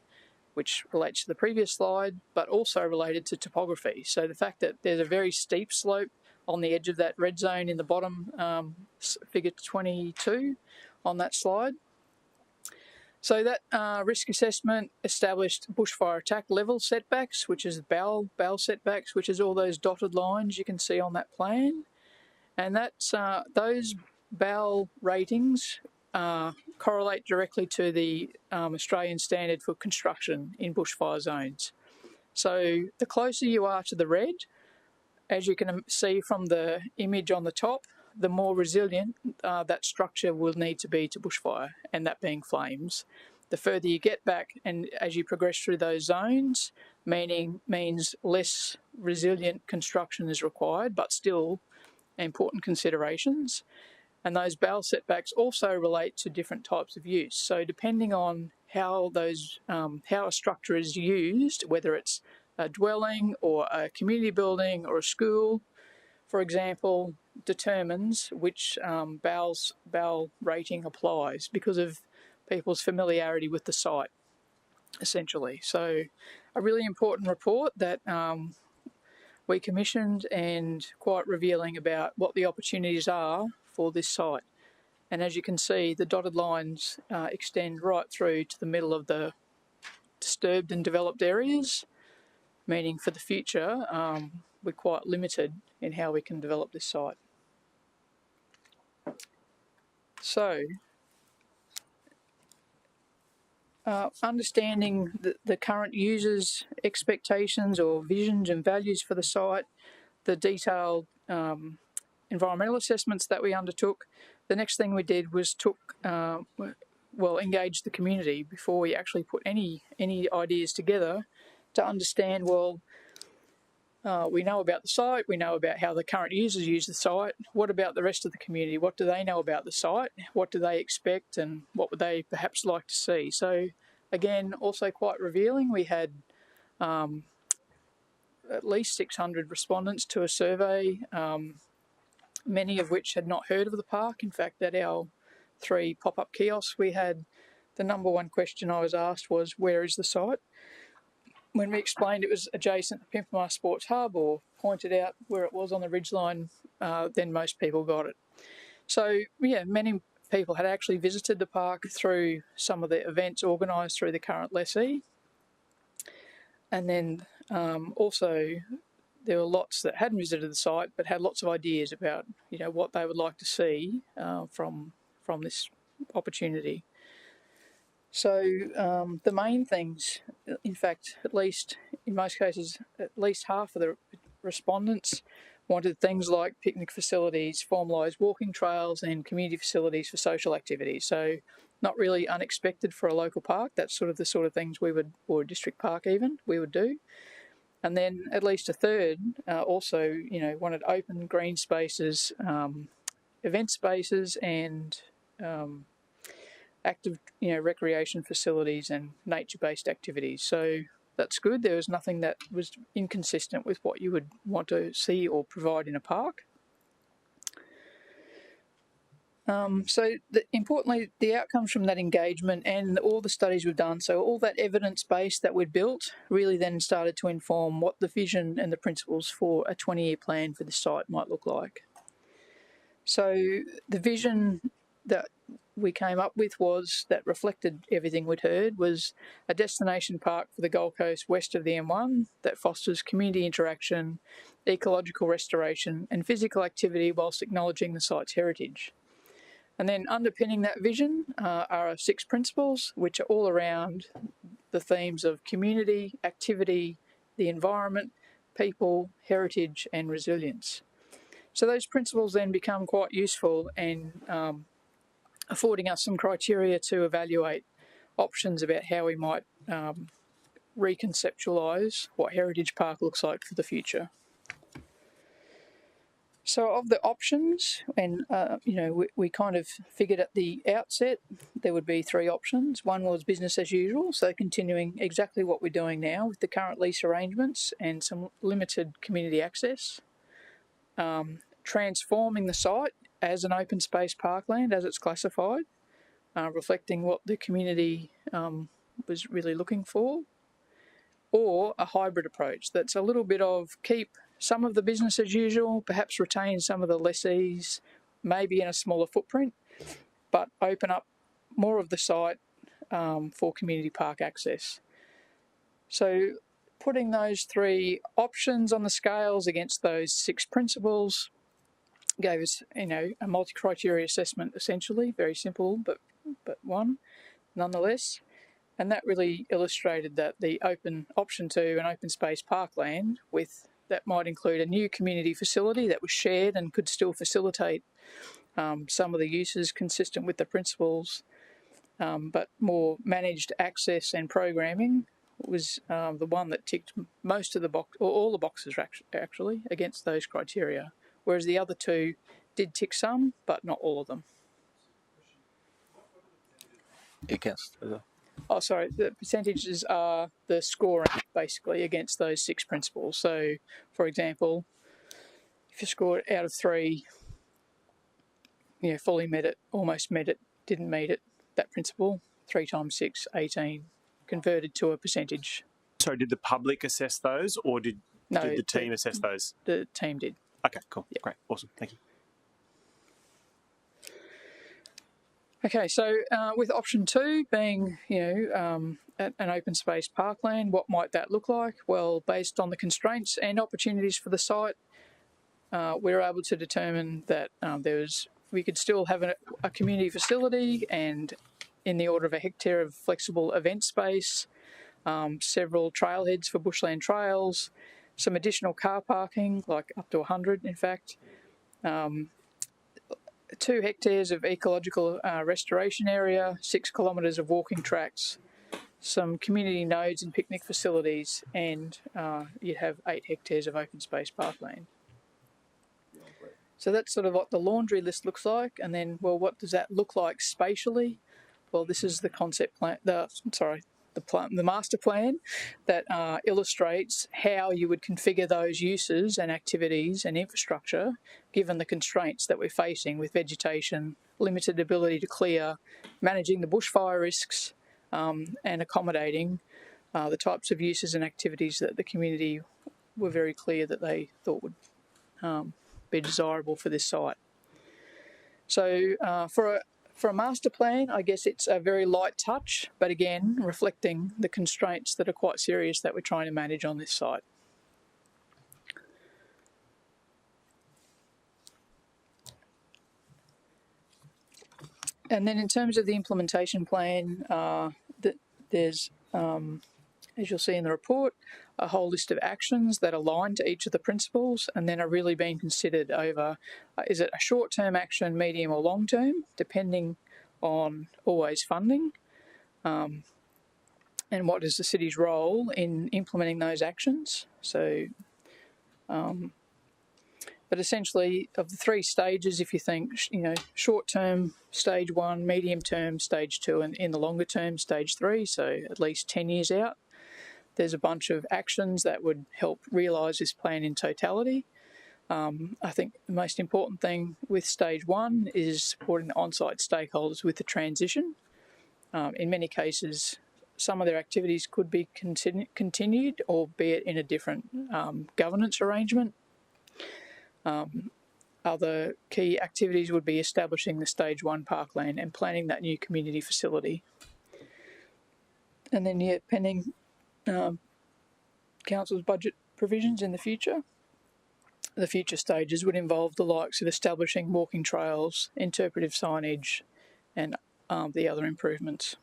which relates to the previous slide, but also related to topography. So the fact that there's a very steep slope on the edge of that red zone in the bottom, figure 22 on that slide. So that risk assessment established bushfire attack level setbacks, which is BAL setbacks, which is all those dotted lines you can see on that plan. And that's those BAL ratings correlate directly to the Australian standard for construction in bushfire zones. So the closer you are to the red, as you can see from the image on the top, the more resilient that structure will need to be to bushfire, and that being flames. The further you get back, and as you progress through those zones, means less resilient construction is required, but still important considerations. And those bowel setbacks also relate to different types of use. So depending on how a structure is used, whether it's a dwelling or a community building or a school, for example, determines which bowel rating applies because of people's familiarity with the site, essentially. So a really important report that we commissioned, and quite revealing about what the opportunities are for this site. And as you can see, the dotted lines extend right through to the middle of the disturbed and developed areas, meaning for the future we're quite limited in how we can develop this site. So, understanding the current users' expectations or visions and values for the site, the detailed environmental assessments that we undertook, the next thing we did was engage the community before we actually put any ideas together to understand, we know about the site, we know about how the current users use the site. What about the rest of the community? What do they know about the site? What do they expect, and what would they perhaps like to see? So again, also quite revealing. We had at least 600 respondents to a survey, many of which had not heard of the park. In fact, at our 3 pop-up kiosks we had, the number one question I was asked was, where is the site? When we explained it was adjacent to Pimpamar Sports Hub, or pointed out where it was on the ridgeline, then most people got it. So, yeah, many people had actually visited the park through some of the events organised through the current lessee. And then also there were lots that hadn't visited the site but had lots of ideas about, what they would like to see from this opportunity. So the main things, in fact, in most cases, at least half of the respondents wanted things like picnic facilities, formalised walking trails, and community facilities for social activities. So not really unexpected for a local park. That's the sort of things we would, or a district park even, we would do. And then at least a third also, wanted open green spaces, event spaces, and active, recreation facilities and nature-based activities. So that's good. There was nothing that was inconsistent with what you would want to see or provide in a park. Importantly, the outcomes from that engagement and all the studies we've done, so all that evidence base that we'd built really then started to inform what the vision and the principles for a 20-year plan for the site might look like. So the vision that we came up with that reflected everything we'd heard, was a destination park for the Gold Coast west of the M1 that fosters community interaction, ecological restoration and physical activity whilst acknowledging the site's heritage. And then underpinning that vision are 6 principles, which are all around the themes of community, activity, the environment, people, heritage and resilience. So those principles then become quite useful and affording us some criteria to evaluate options about how we might reconceptualise what Heritage Park looks like for the future. So of the options, and we kind of figured at the outset there would be 3 options. One was business as usual, so continuing exactly what we're doing now with the current lease arrangements and some limited community access. Transforming the site as an open space parkland as it's classified, reflecting what the community was really looking for, or a hybrid approach that's a little bit of keep some of the business as usual, perhaps retain some of the lessees, maybe in a smaller footprint, but open up more of the site for community park access. So putting those 3 options on the scales against those 6 principles gave us, a multi-criteria assessment, essentially, very simple but one, but one nonetheless. And that really illustrated that the option 2, an open space parkland that might include a new community facility that was shared and could still facilitate some of the uses consistent with the principles, but more managed access and programming was the one that ticked most of the box, or all the boxes actually, against those criteria, whereas the other 2 did tick some, but not all of them. Oh, sorry, the percentages are the scoring, basically, against those 6 principles. So, for example, if you scored out of 3, fully met it, almost met it, didn't meet it, that principle, 3 times 6, 18, converted to a percentage. So did the public assess those, or did the team assess those? The team did. Okay, cool. Yeah. Great. Awesome. Thank you. Okay, so with option 2 being, an open space parkland, what might that look like? Well, based on the constraints and opportunities for the site, we were able to determine that we could still have a community facility and in the order of a hectare of flexible event space, several trailheads for bushland trails, some additional car parking, like up to 100 in fact, 2 hectares of ecological restoration area, 6 kilometres of walking tracks, some community nodes and picnic facilities, and you'd have 8 hectares of open space parkland. So that's sort of what the laundry list looks like. And then, well, what does that look like spatially? Well, this is the concept plan, the master plan that illustrates how you would configure those uses and activities and infrastructure given the constraints that we're facing with vegetation, limited ability to clear, managing the bushfire risks, and accommodating the types of uses and activities that the community were very clear that they thought would be desirable for this site. So for a master plan, I guess it's a very light touch, but again, reflecting the constraints that are quite serious that we're trying to manage on this site. And then in terms of the implementation plan, there's, as you'll see in the report, a whole list of actions that align to each of the principles and then are really being considered over, is it a short-term action, medium or long-term, depending on always funding, and what is the city's role in implementing those actions. So, but essentially, of the 3 stages, if you think, short-term, stage 1, medium-term, stage 2, and in the longer-term, stage 3, so at least 10 years out, there's a bunch of actions that would help realise this plan in totality. I think the most important thing with stage 1 is supporting the on-site stakeholders with the transition. In many cases, some of their activities could be continued, albeit in a different governance arrangement. Other key activities would be establishing the stage 1 parkland and planning that new community facility. And then, pending Council's budget provisions in the future, the future stages would involve the likes of establishing walking trails, interpretive signage, and the other improvements.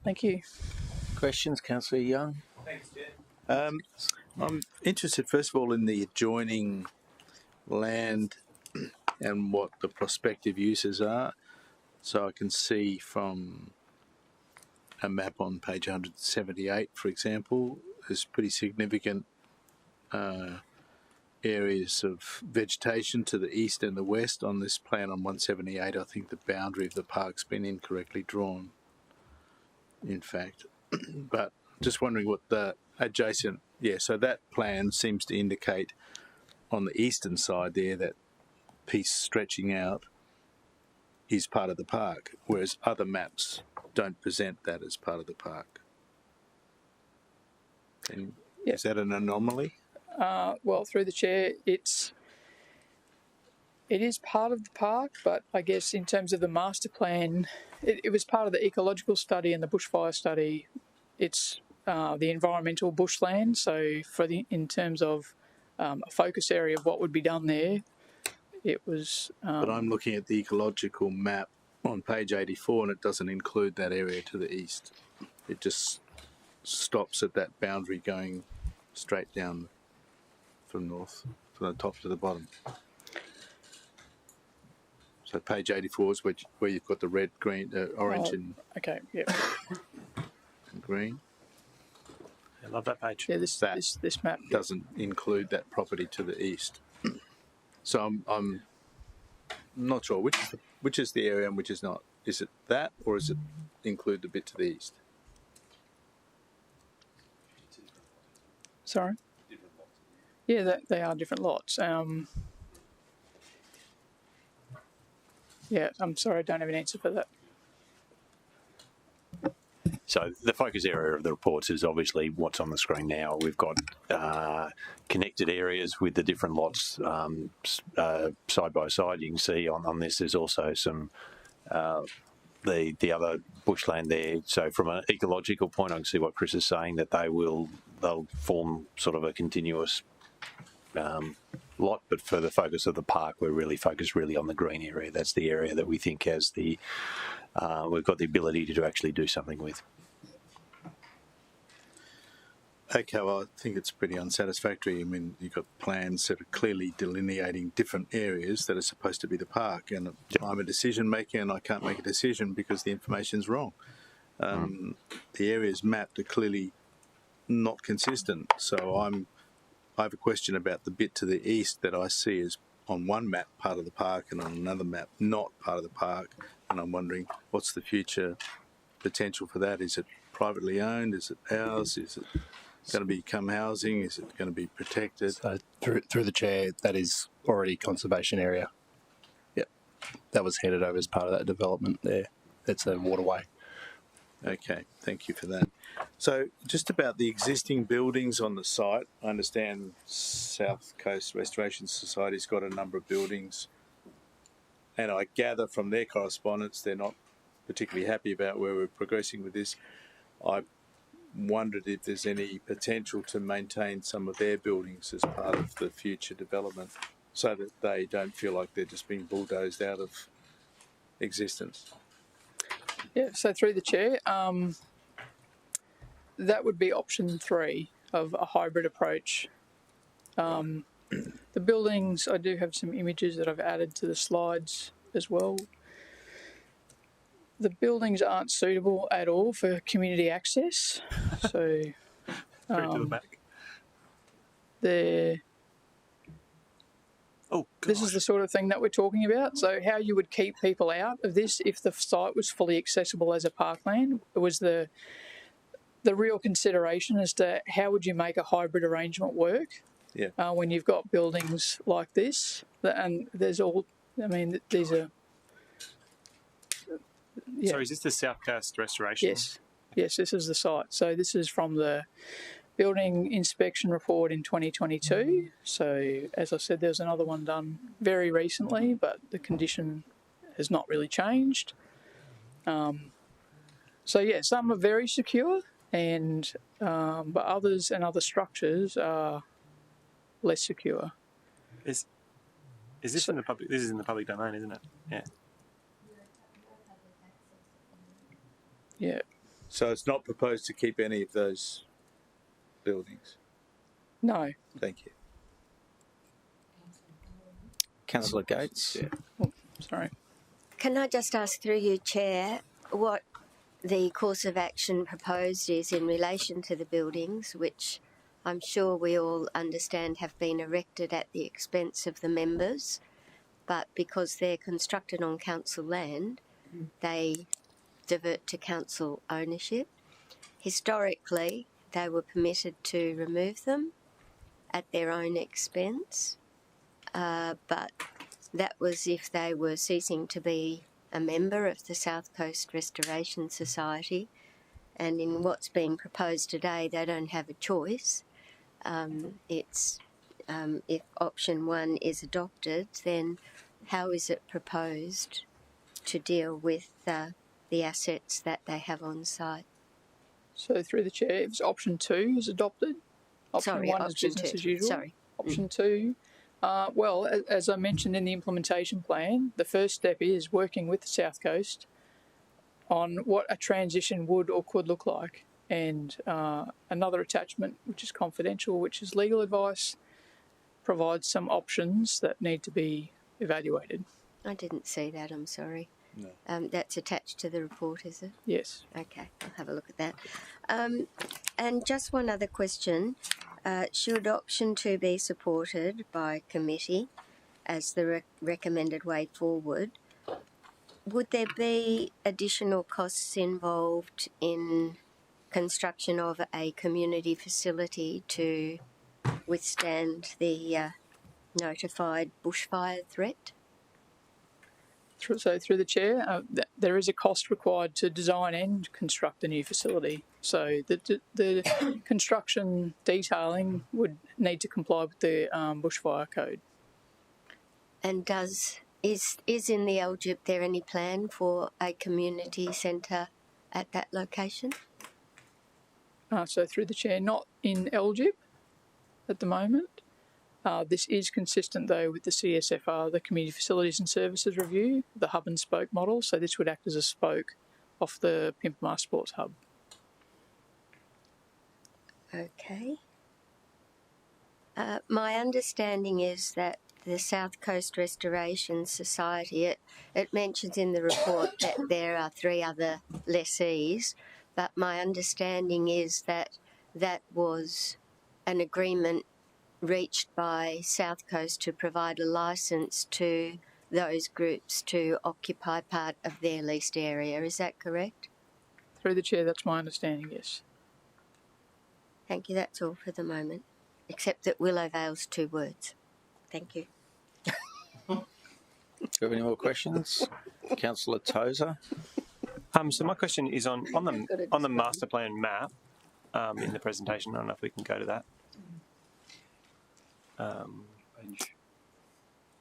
Thank you. Questions, Councillor Young? Thanks, Chair. I'm interested, first of all, in the adjoining land and what the prospective uses are. So I can see from a map on page 178, for example, there's pretty significant areas of vegetation to the east and the west. On this plan on 178, I think the boundary of the park's been incorrectly drawn, in fact. But just wondering what the adjacent, so that plan seems to indicate on the eastern side there, that piece stretching out is part of the park, whereas other maps don't present that as part of the park. Is that an anomaly? Well, through the chair, it is part of the park, but I guess in terms of the master plan, it was part of the ecological study and the bushfire study. It's the environmental bushland, so in terms of a focus area of what would be done there, it was. But I'm looking at the ecological map on page 84, and it doesn't include that area to the east. It just stops at that boundary going straight down from north, from the top to the bottom. So page 84 is where you've got the red, green, orange, and Okay, yeah. green. I love that page. Yeah, this map Doesn't include that property to the east. So I'm not sure which is the area and which is not. Is it that, or is it include the bit to the east? Sorry? Yeah, they are different lots. Yeah, I'm sorry, I don't have an answer for that. So the focus area of the reports is obviously what's on the screen now. We've got connected areas with the different lots side by side. You can see on this there's also some the other bushland there. So from an ecological point, I can see what Chris is saying, that they'll form sort of a continuous lot. But for the focus of the park, we're really focused on the green area. That's the area that we think has the we've got the ability to actually do something with. Okay, well, I think it's pretty unsatisfactory. I mean, you've got plans that are clearly delineating different areas that are supposed to be the park, and I'm a decision maker and I can't make a decision because the information's wrong. The areas mapped are clearly not consistent, so I have a question about the bit to the east that I see as on one map part of the park and on another map not part of the park, and I'm wondering what's the future potential for that. Is it privately owned? Is it ours? Is it going to become housing? Is it going to be protected? So through the chair, that is already conservation area. Yep, that was handed over as part of that development there. That's a waterway. Okay, thank you for that. So just about the existing buildings on the site, I understand South Coast Restoration Society's got a number of buildings, and I gather from their correspondence they're not particularly happy about where we're progressing with this. I wondered if there's any potential to maintain some of their buildings as part of the future development so that they don't feel like they're just being bulldozed out of existence. Yeah, so through the chair, that would be option 3 of a hybrid approach. The buildings, I do have some images that I've added to the slides as well. The buildings aren't suitable at all for community access, so Through to the back. This is the sort of thing that we're talking about. So how you would keep people out of this if the site was fully accessible as a parkland was the real consideration as to how would you make a hybrid arrangement work. Yeah. When you've got buildings like this, and there's all, I mean, these are. Yeah. So is this the South Coast Restoration? Yes, this is the site. So this is from the building inspection report in 2022. So as I said, there's another one done very recently, but the condition has not really changed. So yeah, some are very secure, and but others and other structures are less secure. Is this in the public? This is in the public domain, isn't it? Yeah. Yeah. So it's not proposed to keep any of those buildings? No. Thank you. Councillor Gates. Yeah. Oh, sorry. Can I just ask through you, Chair, what the course of action proposed is in relation to the buildings, which I'm sure we all understand have been erected at the expense of the members, but because they're constructed on council land, they divert to council ownership. Historically, they were permitted to remove them at their own expense, but that was if they were ceasing to be a member of the South Coast Restoration Society, and in what's being proposed today, they don't have a choice. If option 1 is adopted, then how is it proposed to deal with the assets that they have on site? So through the chair, if option 2 is adopted, option 1 is business as usual. Sorry. Option 2 Well, as I mentioned in the implementation plan, the first step is working with the South Coast on what a transition would or could look like. And another attachment, which is confidential, which is legal advice, provides some options that need to be evaluated. I didn't see that, I'm sorry. No. That's attached to the report, is it? Yes. Okay, I'll have a look at that. And just one other question. Should option 2 be supported by committee as the recommended way forward, would there be additional costs involved in construction of a community facility to withstand the notified bushfire threat? So through the chair, there is a cost required to design and construct a new facility. So the construction detailing would need to comply with the bushfire code. And is in the LGIP there any plan for a community centre at that location? So through the chair, not in LGIP at the moment. This is consistent, though, with the CSFR, the Community Facilities and Services Review, the hub and spoke model. So this would act as a spoke off the Pimpamar Sports Hub. Okay. My understanding is that the South Coast Restoration Society, it mentions in the report that there are 3 other lessees, but my understanding is that that was an agreement reached by South Coast to provide a licence to those groups to occupy part of their leased area. Is that correct? Through the chair, that's my understanding, yes. Thank you. That's all for the moment, except that Willowvale's 2 words. Thank you. Do you have any more questions? Councillor Tozer. So my question is on the master plan map in the presentation. I don't know if we can go to that. I'm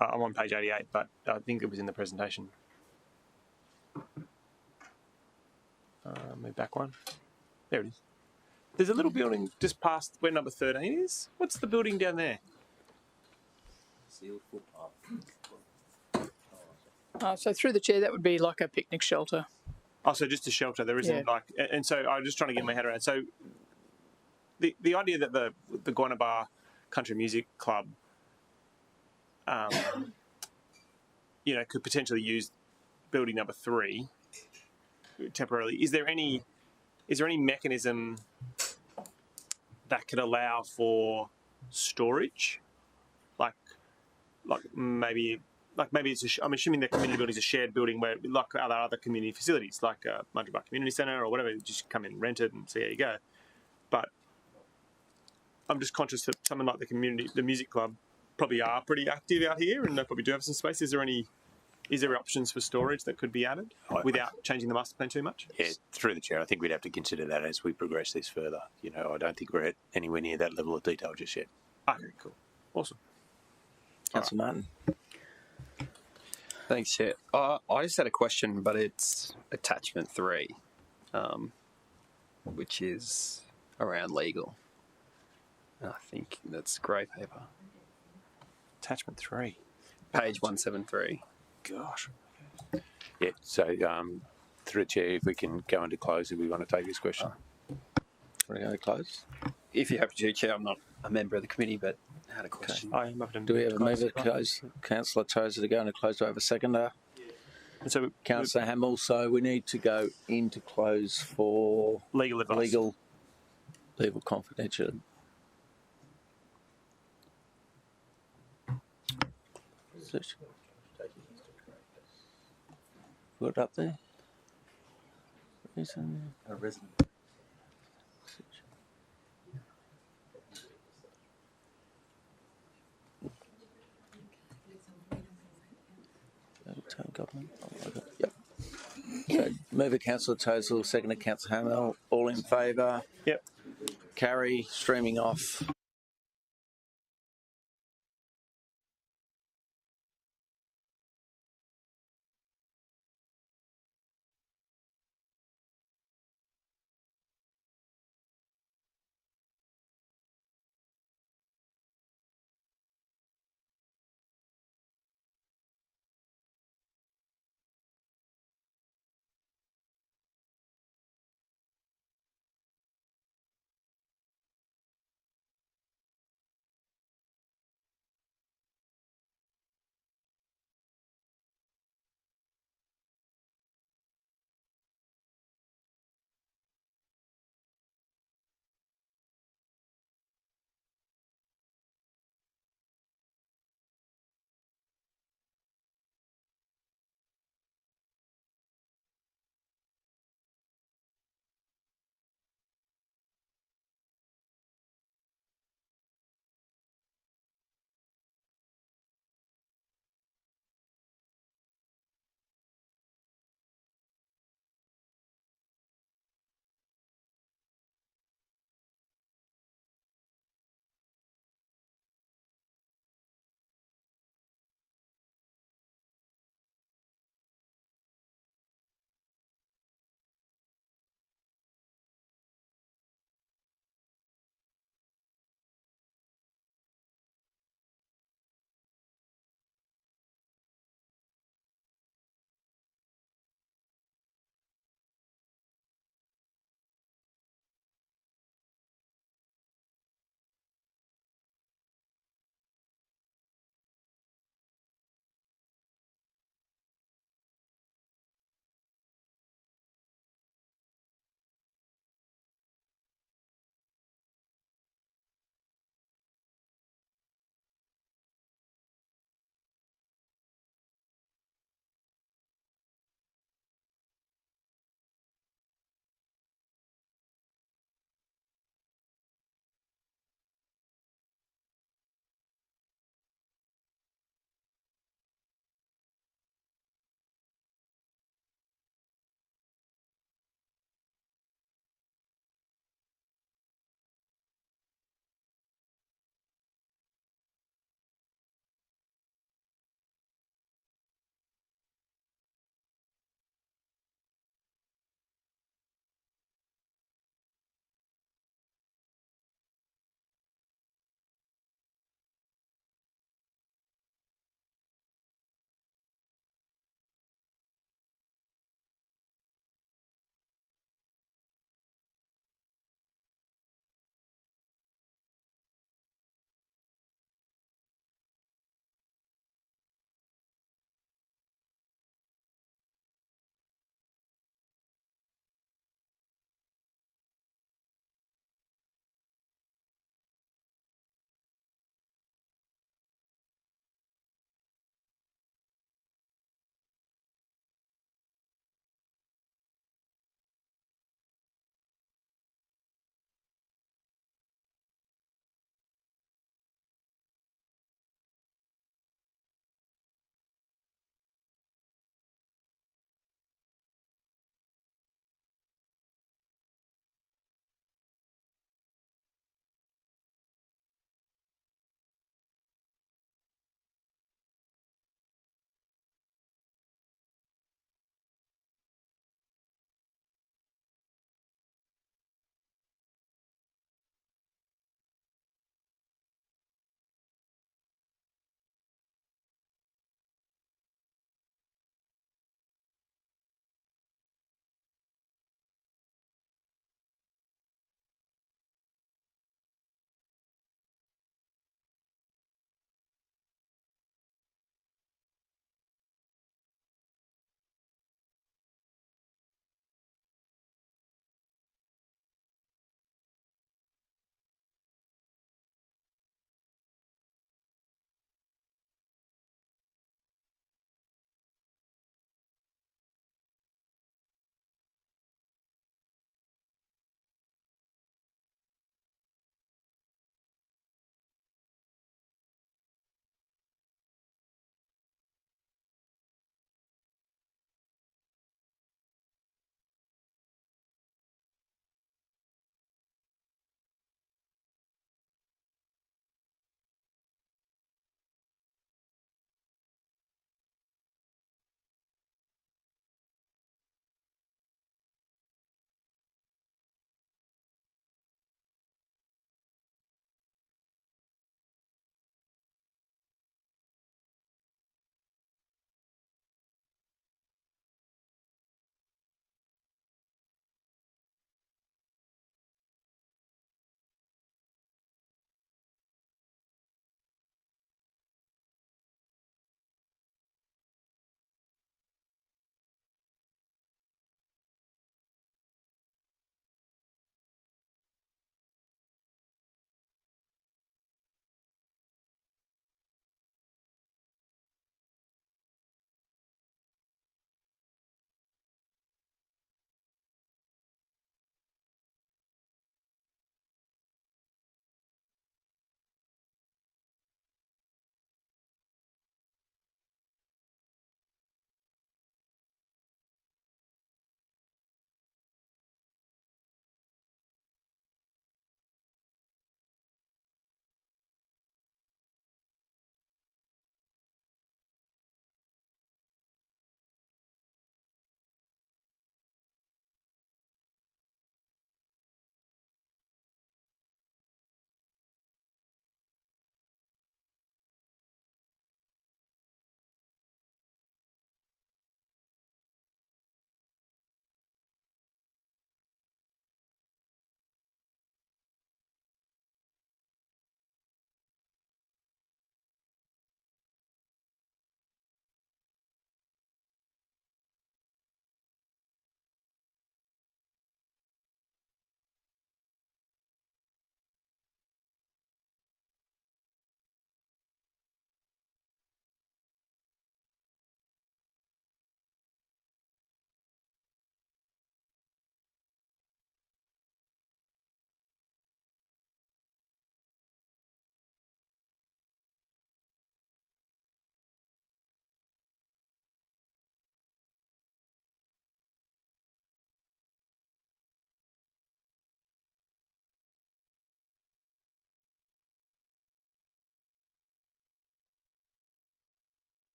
on page 88, but I think it was in the presentation. Move back one. There it is. There's a little building just past where number 13 is. What's the building down there? Sealed footpath. So through the chair, that would be like a picnic shelter. Oh, so just a shelter. There isn't and so I'm just trying to get my head around. So the idea that the Guanabar Country Music Club, could potentially use building number 3 temporarily. Is there any mechanism that could allow for storage, maybe it's I'm assuming the community building is a shared building where, like other community facilities, like Mudgebar Community Centre or whatever, you just come in, rent it, and see how you go. But I'm just conscious that something like the music club, probably are pretty active out here, and they probably do have some space. Is there options for storage that could be added without changing the master plan too much? Yeah, through the chair, I think we'd have to consider that as we progress this further. I don't think we're at anywhere near that level of detail just yet. Okay, cool, awesome. Councillor Martin. Thanks, Chair. I just had a question, but it's attachment 3, which is around legal. And I think that's grey paper. Attachment 3. Page 173. Gosh. Yeah, so through the chair, if we can go into close if we want to take this question. Want to go to close? If you're happy to, Chair, I'm not a member of the committee, but I had a question. Okay. Do we have a mover close? Councillor Tozer to go into close. Do I have a seconder? So Councillor Hamill. So we need to go into close for legal advice. Legal confidential. Put it up there. Reason. A resident. Town government. Yep. So, mover Councillor Tozel, seconder Councillor Hamill. All in favour? Yep. Carry. Streaming off.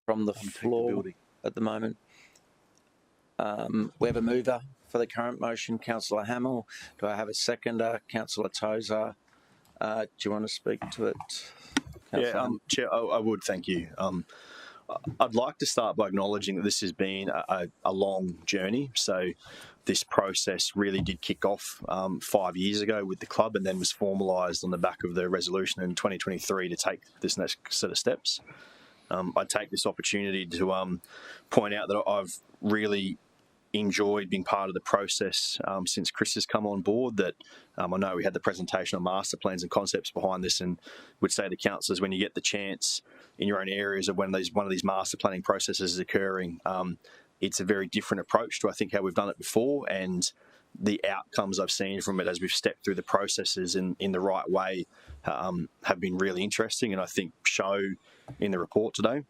from the floor at the moment. We have a mover for the current motion, Councillor Hamill. Do I have a seconder, Councillor Tozer? Do you want to speak to it? Yeah, Chair, I would, thank you. I'd like to start by acknowledging that this has been a long journey. So this process really did kick off 5 years ago with the club and then was formalised on the back of the resolution in 2023 to take this next set of steps. I take this opportunity to point out that I've really enjoyed being part of the process since Chris has come on board. That I know we had the presentation on master plans and concepts behind this, and would say to councillors, when you get the chance in your own areas of when one of these master planning processes is occurring, it's a very different approach to I think how we've done it before, and the outcomes I've seen from it as we've stepped through the processes in the right way have been really interesting, and I think show in the report today.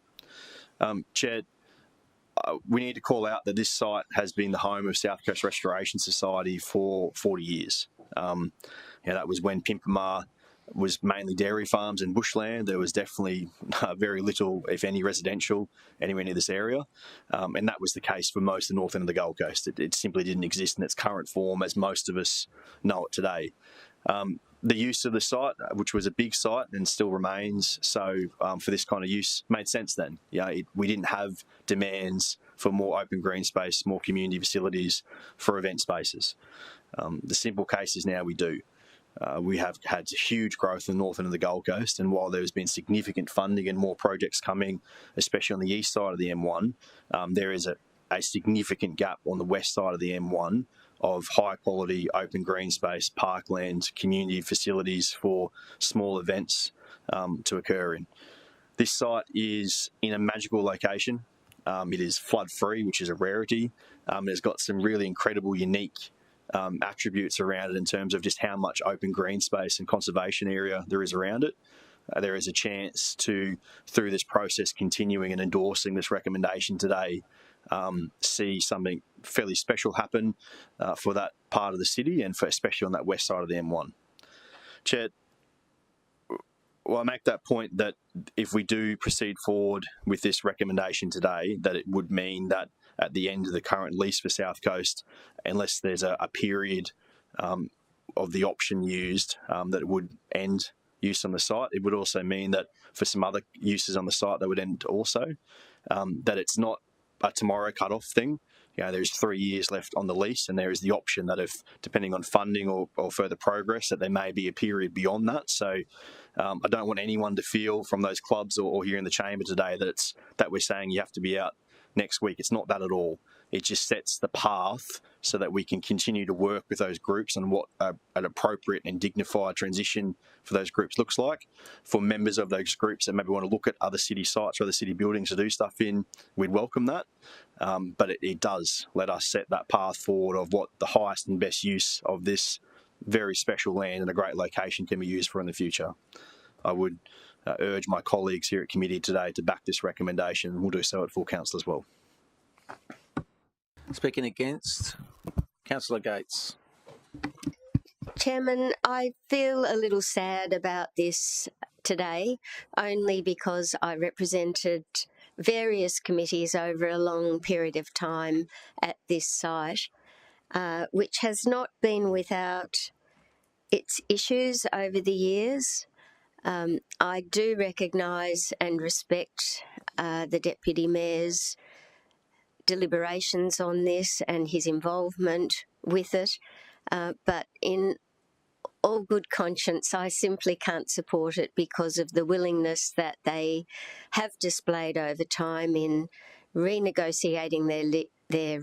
Chair, we need to call out that this site has been the home of South Coast Restoration Society for 40 years. That was when Pimpamar was mainly dairy farms and bushland. There was definitely very little, if any, residential anywhere near this area. And that was the case for most of the north end of the Gold Coast. It simply didn't exist in its current form as most of us know it today. The use of the site, which was a big site and still remains so for this kind of use, made sense then. We didn't have demands for more open green space, more community facilities for event spaces. The simple case is now we do. We have had huge growth in the north end of the Gold Coast, and while there's been significant funding and more projects coming, especially on the east side of the M1, there is a significant gap on the west side of the M1 of high quality open green space, parkland, community facilities for small events to occur in. This site is in a magical location. It is flood free, which is a rarity. It's got some really incredible, unique attributes around it in terms of just how much open green space and conservation area there is around it. There is a chance to, through this process, continuing and endorsing this recommendation today, see something fairly special happen for that part of the city and especially on that west side of the M1. Chair, well, I make that point that if we do proceed forward with this recommendation today, that it would mean that at the end of the current lease for South Coast, unless there's a period of the option used that would end use on the site, it would also mean that for some other uses on the site that would end also, that it's not a tomorrow cut-off thing. There's 3 years left on the lease, and there is the option that if, depending on funding or further progress, that there may be a period beyond that. So I don't want anyone to feel from those clubs or here in the chamber today that we're saying you have to be out next week. It's not that at all. It just sets the path so that we can continue to work with those groups on what an appropriate and dignified transition for those groups looks like. For members of those groups that maybe want to look at other city sites or other city buildings to do stuff in, we'd welcome that. But it does let us set that path forward of what the highest and best use of this very special land and a great location can be used for in the future. I would urge my colleagues here at committee today to back this recommendation, and we'll do so at full council as well. Speaking against, Councillor Gates. Chairman, I feel a little sad about this today, only because I represented various committees over a long period of time at this site, which has not been without its issues over the years. I do recognise and respect the Deputy Mayor's deliberations on this and his involvement with it, but in all good conscience, I simply can't support it because of the willingness that they have displayed over time in renegotiating their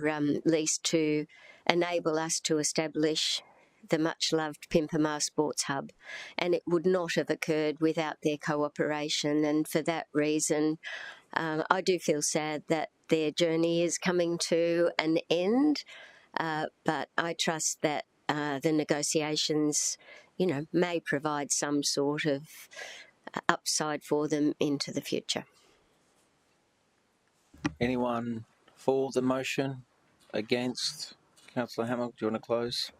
lease to enable us to establish the much-loved Pimpamar Sports Hub, and it would not have occurred without their cooperation, and for that reason I do feel sad that their journey is coming to an end, but I trust that the negotiations, may provide some sort of upside for them into the future. Anyone for the motion? Against? Councillor Hamill, do you want to close?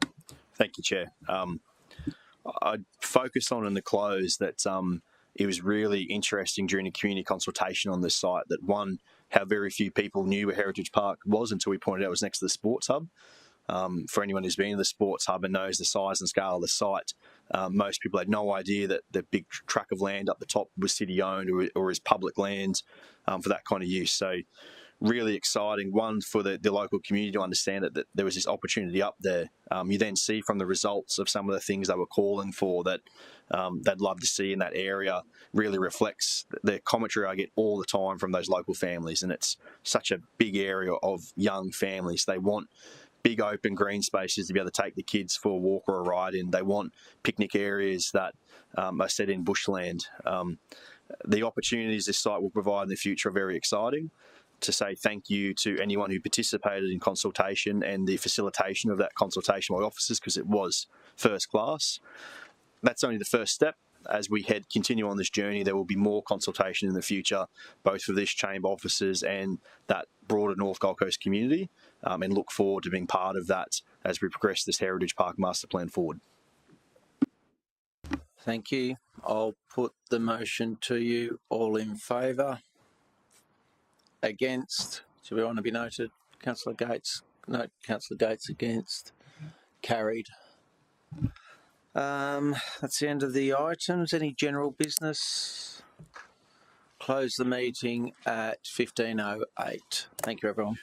Thank you, Chair. I'd focus on in the close that it was really interesting during the community consultation on this site that, one, how very few people knew where Heritage Park was until we pointed out it was next to the sports hub. For anyone who's been to the sports hub and knows the size and scale of the site, most people had no idea that the big tract of land up the top was city-owned or is public land for that kind of use. So really exciting, one, for the local community to understand that there was this opportunity up there. You then see from the results of some of the things they were calling for that they'd love to see in that area really reflects the commentary I get all the time from those local families. And it's such a big area of young families. They want big open green spaces to be able to take the kids for a walk or a ride in. They want picnic areas that are set in bushland. The opportunities this site will provide in the future are very exciting. To say thank you to anyone who participated in consultation and the facilitation of that consultation by officers, because it was first class. That's only the first step. As we continue on this journey, there will be more consultation in the future, both for this chamber officers and that broader North Gold Coast community, and look forward to being part of that as we progress this Heritage Park Master Plan forward. Thank you. I'll put the motion to you. All in favour? Against? Do we want to be noted? Councillor Gates? No, Councillor Gates against. Carried. That's the end of the items. Any general business? Close the meeting at 15:08. Thank you, everyone.